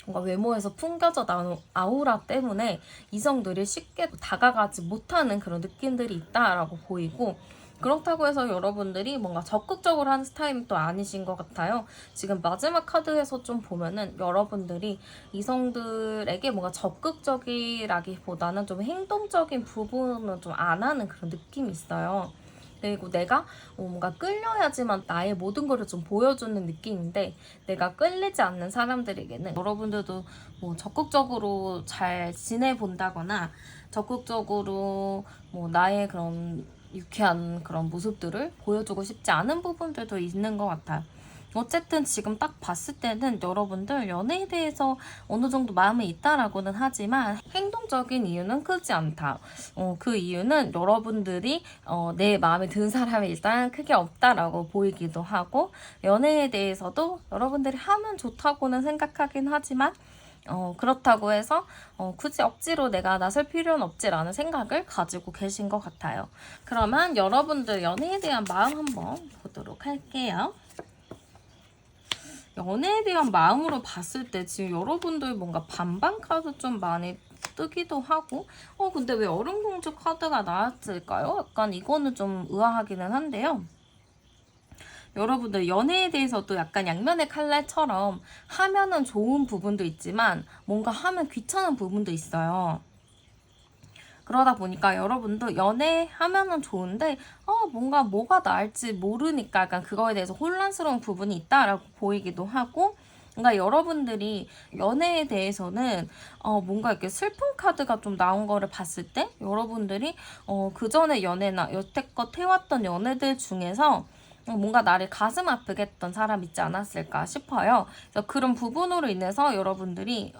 Speaker 1: 뭔가 외모에서 풍겨져 나오는 아우라 때문에 이성들이 쉽게 다가가지 못하는 그런 느낌들이 있다라고 보이고, 그렇다고 해서 여러분들이 뭔가 적극적으로 하는 스타일은 또 아니신 것 같아요. 지금 마지막 카드에서 좀 보면은 여러분들이 이성들에게 뭔가 적극적이라기보다는 좀 행동적인 부분은 좀 안 하는 그런 느낌이 있어요. 그리고 내가 뭔가 끌려야지만 나의 모든 거를 좀 보여주는 느낌인데, 내가 끌리지 않는 사람들에게는 여러분들도 뭐 적극적으로 잘 지내본다거나 적극적으로 뭐 나의 그런 유쾌한 그런 모습들을 보여주고 싶지 않은 부분들도 있는 것 같아요. 어쨌든 지금 딱 봤을 때는 여러분들 연애에 대해서 어느 정도 마음이 있다라고는 하지만 행동적인 이유는 크지 않다. 그 이유는 여러분들이 내 마음에 드는 사람이 일단 크게 없다라고 보이기도 하고, 연애에 대해서도 여러분들이 하면 좋다고는 생각하긴 하지만 그렇다고 해서 굳이 억지로 내가 나설 필요는 없지라는 생각을 가지고 계신 것 같아요. 그러면 여러분들 연애에 대한 마음 한번 보도록 할게요. 연애에 대한 마음으로 봤을 때 지금 여러분들 뭔가 반반 카드 좀 많이 뜨기도 하고, 근데 왜 얼음공주 카드가 나왔을까요? 약간 이거는 좀 의아하기는 한데요. 여러분들 연애에 대해서도 약간 양면의 칼날처럼 하면은 좋은 부분도 있지만 뭔가 하면 귀찮은 부분도 있어요. 그러다 보니까 여러분도 연애하면은 좋은데 뭔가 뭐가 나을지 모르니까 약간 그거에 대해서 혼란스러운 부분이 있다라고 보이기도 하고, 그러니까 여러분들이 연애에 대해서는 뭔가 이렇게 슬픈 카드가 좀 나온 거를 봤을 때 여러분들이 그 전에 연애나 여태껏 해왔던 연애들 중에서 뭔가 나를 가슴 아프게 했던 사람 있지 않았을까 싶어요. 그래서 그런 부분으로 인해서 여러분들이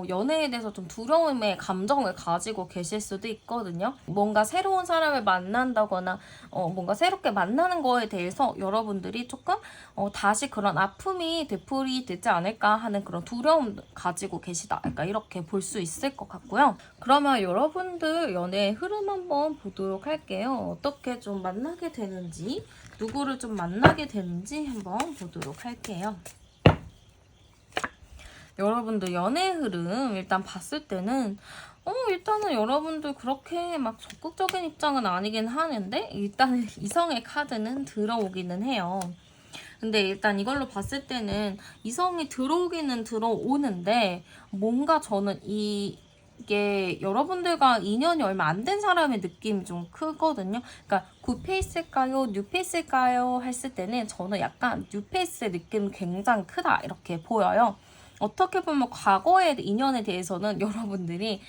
Speaker 1: 연애에 대해서 좀 두려움의 감정을 가지고 계실 수도 있거든요. 뭔가 새로운 사람을 만난다거나 뭔가 새롭게 만나는 거에 대해서 여러분들이 조금 다시 그런 아픔이 되풀이 되지 않을까 하는 그런 두려움 가지고 계시다, 약간 이렇게 볼 수 있을 것 같고요. 그러면 여러분들 연애의 흐름 한번 보도록 할게요. 어떻게 좀 만나게 되는지, 누구를 좀 만나게 되는지 한번 보도록 할게요. 여러분들 연애 흐름 일단 봤을 때는 일단은 여러분들 그렇게 막 적극적인 입장은 아니긴 하는데 일단은 이성의 카드는 들어오기는 해요. 근데 일단 이걸로 봤을 때는 이성이 들어오기는 들어오는데 뭔가 저는 이게 여러분들과 인연이 얼마 안 된 사람의 느낌이 좀 크거든요. 그러니까 굿페이스일까요? 뉴페이스일까요? 했을 때는 저는 약간 뉴페이스의 느낌이 굉장히 크다, 이렇게 보여요. 어떻게 보면 과거의 인연에 대해서는 여러분들이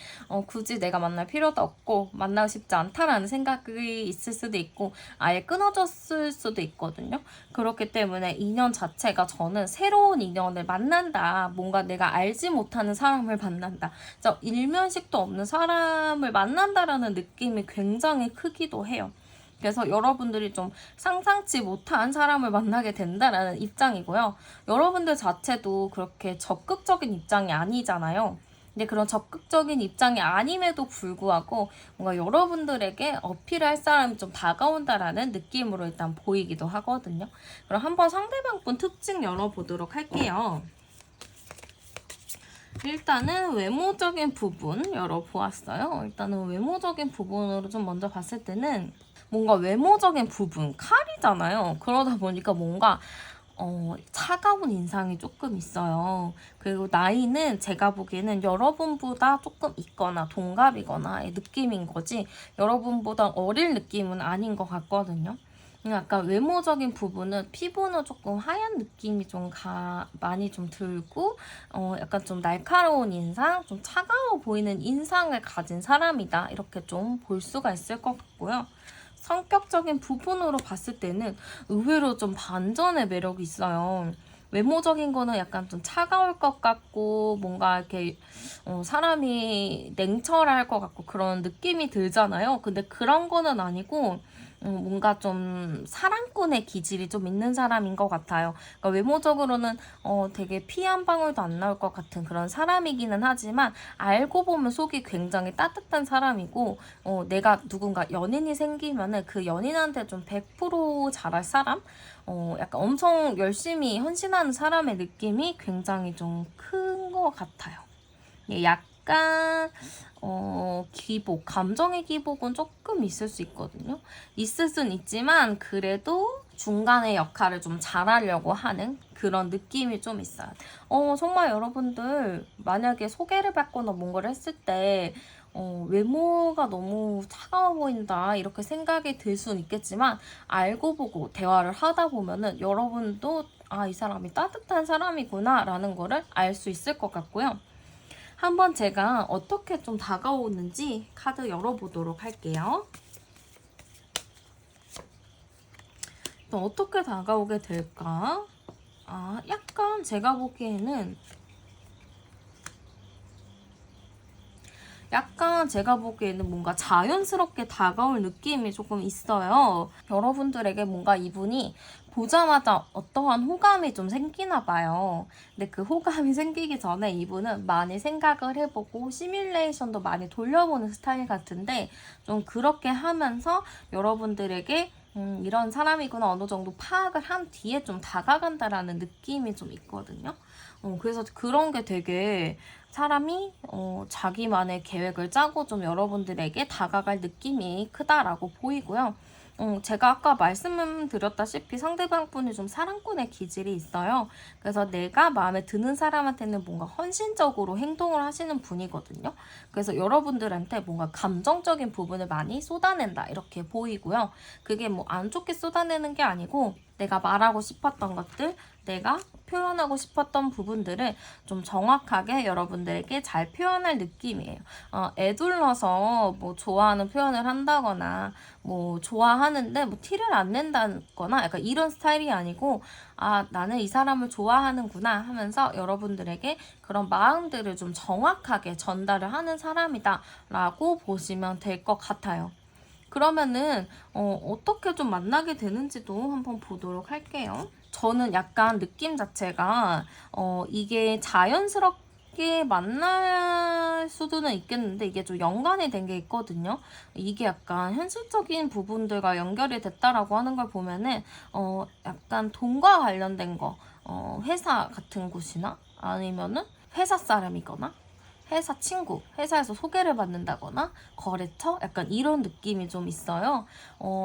Speaker 1: 굳이 내가 만날 필요도 없고 만나고 싶지 않다라는 생각이 있을 수도 있고 아예 끊어졌을 수도 있거든요. 그렇기 때문에 인연 자체가 저는 새로운 인연을 만난다, 뭔가 내가 알지 못하는 사람을 만난다, 일면식도 없는 사람을 만난다라는 느낌이 굉장히 크기도 해요. 그래서 여러분들이 좀 상상치 못한 사람을 만나게 된다라는 입장이고요. 여러분들 자체도 그렇게 적극적인 입장이 아니잖아요. 근데 그런 적극적인 입장이 아님에도 불구하고 뭔가 여러분들에게 어필할 사람이 좀 다가온다라는 느낌으로 일단 보이기도 하거든요. 그럼 한번 상대방 분 특징 열어보도록 할게요. 일단은 외모적인 부분 열어보았어요. 일단은 외모적인 부분으로 좀 먼저 봤을 때는 뭔가 외모적인 부분, 칼이잖아요. 그러다 보니까 뭔가 차가운 인상이 조금 있어요. 그리고 나이는 제가 보기에는 여러분보다 조금 있거나 동갑이거나의 느낌인 거지 여러분보다 어릴 느낌은 아닌 것 같거든요. 약간 외모적인 부분은 피부는 조금 하얀 느낌이 좀 많이 좀 들고 약간 좀 날카로운 인상, 좀 차가워 보이는 인상을 가진 사람이다. 이렇게 좀 볼 수가 있을 것 같고요. 성격적인 부분으로 봤을 때는 의외로 좀 반전의 매력이 있어요. 외모적인 거는 약간 좀 차가울 것 같고 뭔가 이렇게 사람이 냉철할 것 같고 그런 느낌이 들잖아요. 근데 그런 거는 아니고 뭔가 좀 사랑꾼의 기질이 좀 있는 사람인 것 같아요. 그러니까 외모적으로는 되게 피 한 방울도 안 나올 것 같은 그런 사람이기는 하지만 알고 보면 속이 굉장히 따뜻한 사람이고 내가 누군가 연인이 생기면은 그 연인한테 좀 100% 잘할 사람? 약간 엄청 열심히 헌신하는 사람의 느낌이 굉장히 좀 큰 것 같아요. 약간 기복, 감정의 기복은 조금 있을 수 있거든요. 있을 순 있지만 그래도 중간의 역할을 좀 잘하려고 하는 그런 느낌이 좀 있어요. 정말 여러분들 만약에 소개를 받거나 뭔가를 했을 때 외모가 너무 차가워 보인다 이렇게 생각이 들 수는 있겠지만 알고 보고 대화를 하다 보면은 여러분도 이 사람이 따뜻한 사람이구나 라는 거를 알 수 있을 것 같고요. 한번 제가 어떻게 좀 다가오는지 카드 열어보도록 할게요. 또 어떻게 다가오게 될까? 약간 제가 보기에는 뭔가 자연스럽게 다가올 느낌이 조금 있어요. 여러분들에게 뭔가 이분이 보자마자 어떠한 호감이 좀 생기나 봐요. 근데 그 호감이 생기기 전에 이분은 많이 생각을 해보고 시뮬레이션도 많이 돌려보는 스타일 같은데 좀 그렇게 하면서 여러분들에게 이런 사람이구나 어느 정도 파악을 한 뒤에 좀 다가간다라는 느낌이 좀 있거든요. 그래서 그런 게 되게 사람이 자기만의 계획을 짜고 좀 여러분들에게 다가갈 느낌이 크다라고 보이고요. 제가 아까 말씀드렸다시피 상대방 분이 좀 사랑꾼의 기질이 있어요. 그래서 내가 마음에 드는 사람한테는 뭔가 헌신적으로 행동을 하시는 분이거든요. 그래서 여러분들한테 뭔가 감정적인 부분을 많이 쏟아낸다 이렇게 보이고요. 그게 뭐 안 좋게 쏟아내는 게 아니고 내가 말하고 싶었던 것들, 내가 표현하고 싶었던 부분들을 좀 정확하게 여러분들에게 잘 표현할 느낌이에요. 애둘러서 뭐 좋아하는 표현을 한다거나 뭐 좋아하는데 뭐 티를 안 낸다거나 약간 이런 스타일이 아니고 나는 이 사람을 좋아하는구나 하면서 여러분들에게 그런 마음들을 좀 정확하게 전달을 하는 사람이다 라고 보시면 될 것 같아요. 그러면은 어떻게 좀 만나게 되는지도 한번 보도록 할게요. 저는 약간 느낌 자체가 이게 자연스럽게 만날 수도는 있겠는데 이게 좀 연관이 된 게 있거든요. 이게 약간 현실적인 부분들과 연결이 됐다라고 하는 걸 보면은 약간 돈과 관련된 거 회사 같은 곳이나 아니면은 회사 사람이거나 회사 친구, 회사에서 소개를 받는다거나 거래처? 약간 이런 느낌이 좀 있어요.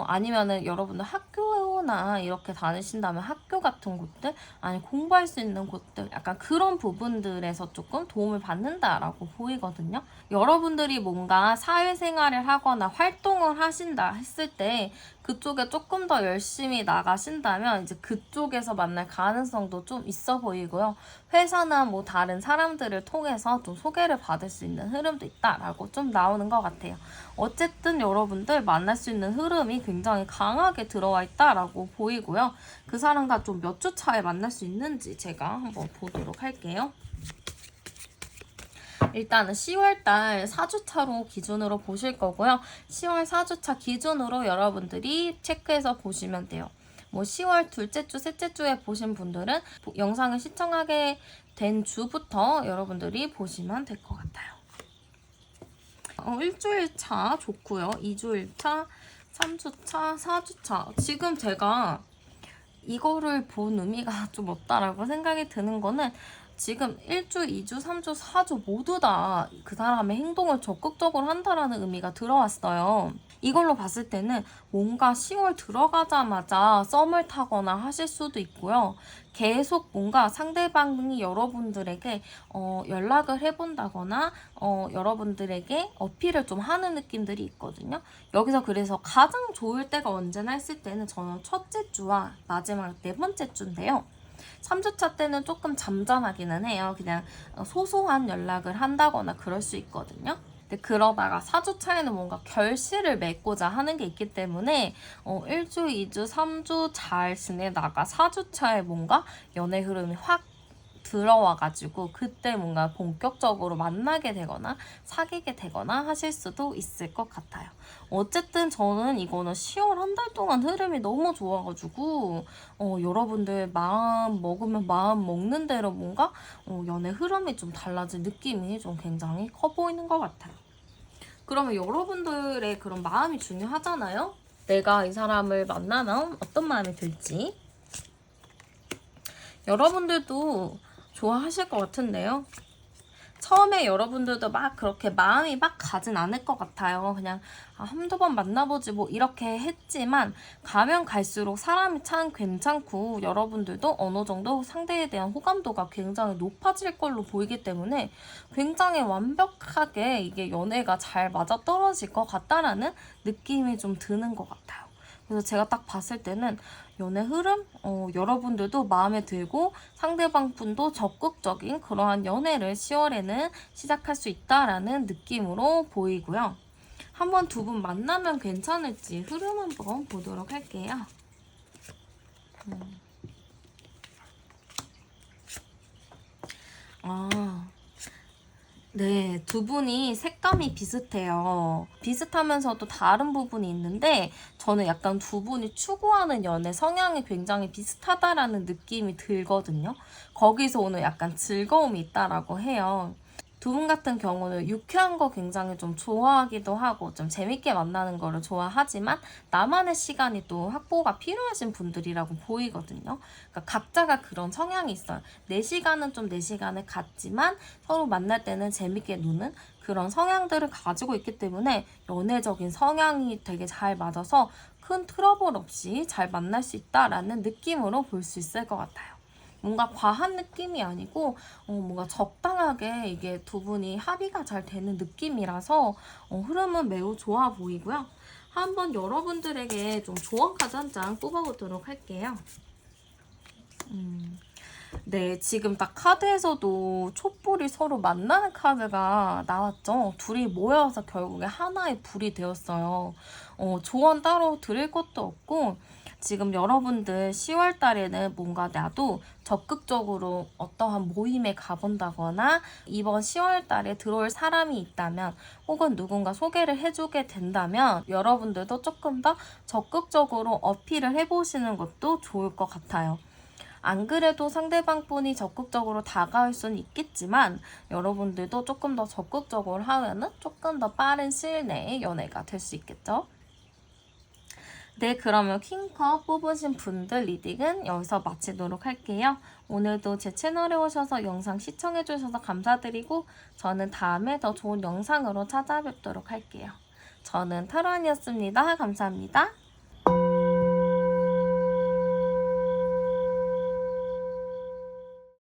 Speaker 1: 아니면은 여러분들 학교나 이렇게 다니신다면 학교 같은 곳들, 아니 공부할 수 있는 곳들, 약간 그런 부분들에서 조금 도움을 받는다라고 보이거든요. 여러분들이 뭔가 사회생활을 하거나 활동을 하신다 했을 때 그쪽에 조금 더 열심히 나가신다면 이제 그쪽에서 만날 가능성도 좀 있어 보이고요. 회사나 뭐 다른 사람들을 통해서 좀 소개를 받을 수 있는 흐름도 있다라고 좀 나오는 것 같아요. 어쨌든 여러분들 만날 수 있는 흐름이 굉장히 강하게 들어와 있다라고 보이고요. 그 사람과 좀 몇 주 차에 만날 수 있는지 제가 한번 보도록 할게요. 일단은 10월달 4주차로 기준으로 보실 거고요. 10월 4주차 기준으로 여러분들이 체크해서 보시면 돼요. 뭐 10월 둘째 주, 셋째 주에 보신 분들은 영상을 시청하게 된 주부터 여러분들이 보시면 될 것 같아요. 일주일 차 좋고요. 2주일 차, 3주차, 4주차. 지금 제가 이거를 본 의미가 좀 없다라고 생각이 드는 거는 지금 1주, 2주, 3주, 4주 모두 다 그 사람의 행동을 적극적으로 한다라는 의미가 들어왔어요. 이걸로 봤을 때는 뭔가 10월 들어가자마자 썸을 타거나 하실 수도 있고요. 계속 뭔가 상대방이 여러분들에게 연락을 해본다거나 여러분들에게 어필을 좀 하는 느낌들이 있거든요. 여기서 그래서 가장 좋을 때가 언제나 했을 때는 저는 첫째 주와 마지막 네 번째 주인데요. 3주차 때는 조금 잠잠하기는 해요. 그냥 소소한 연락을 한다거나 그럴 수 있거든요. 근데 그러다가 4주차에는 뭔가 결실을 맺고자 하는 게 있기 때문에 1주, 2주, 3주 잘 지내다가 4주차에 뭔가 연애 흐름이 확 들어와가지고 그때 뭔가 본격적으로 만나게 되거나 사귀게 되거나 하실 수도 있을 것 같아요. 어쨌든 저는 이거는 10월 한 달 동안 흐름이 너무 좋아가지고 여러분들 마음 먹으면 마음 먹는 대로 뭔가 연애 흐름이 좀 달라질 느낌이 좀 굉장히 커 보이는 것 같아요. 그러면 여러분들의 그런 마음이 중요하잖아요. 내가 이 사람을 만나면 어떤 마음이 들지? 여러분들도 좋아하실 것 같은데요. 처음에 여러분들도 막 그렇게 마음이 막 가진 않을 것 같아요. 그냥 한두 번 만나보지 뭐 이렇게 했지만 가면 갈수록 사람이 참 괜찮고 여러분들도 어느 정도 상대에 대한 호감도가 굉장히 높아질 걸로 보이기 때문에 굉장히 완벽하게 이게 연애가 잘 맞아떨어질 것 같다라는 느낌이 좀 드는 것 같아요. 그래서 제가 딱 봤을 때는 연애 흐름? 여러분들도 마음에 들고 상대방 분도 적극적인 그러한 연애를 10월에는 시작할 수 있다라는 느낌으로 보이고요. 한번 두 분 만나면 괜찮을지 흐름 한번 보도록 할게요. 네, 두 분이 색감이 비슷해요. 비슷하면서도 다른 부분이 있는데 저는 약간 두 분이 추구하는 연애 성향이 굉장히 비슷하다라는 느낌이 들거든요. 거기서 오늘 약간 즐거움이 있다라고 해요. 두 분 같은 경우는 유쾌한 거 굉장히 좀 좋아하기도 하고 좀 재밌게 만나는 거를 좋아하지만 나만의 시간이 또 확보가 필요하신 분들이라고 보이거든요. 그러니까 각자가 그런 성향이 있어요. 내 시간은 좀 내 시간을 갖지만 서로 만날 때는 재밌게 노는 그런 성향들을 가지고 있기 때문에 연애적인 성향이 되게 잘 맞아서 큰 트러블 없이 잘 만날 수 있다라는 느낌으로 볼 수 있을 것 같아요. 뭔가 과한 느낌이 아니고 뭔가 적당하게 이게 두 분이 합의가 잘 되는 느낌이라서 흐름은 매우 좋아 보이고요. 한번 여러분들에게 좀 조언 카드 한 장 뽑아보도록 할게요. 네, 지금 딱 카드에서도 촛불이 서로 만나는 카드가 나왔죠. 둘이 모여서 결국에 하나의 불이 되었어요. 조언 따로 드릴 것도 없고 지금 여러분들 10월 달에는 뭔가 나도 적극적으로 어떠한 모임에 가본다거나 이번 10월 달에 들어올 사람이 있다면 혹은 누군가 소개를 해주게 된다면 여러분들도 조금 더 적극적으로 어필을 해보시는 것도 좋을 것 같아요. 안 그래도 상대방 분이 적극적으로 다가올 수는 있겠지만 여러분들도 조금 더 적극적으로 하면은 조금 더 빠른 시일 내에 연애가 될 수 있겠죠? 네, 그러면 킹컵 뽑으신 분들 리딩은 여기서 마치도록 할게요. 오늘도 제 채널에 오셔서 영상 시청해주셔서 감사드리고 저는 다음에 더 좋은 영상으로 찾아뵙도록 할게요. 저는 타로안이었습니다. 감사합니다.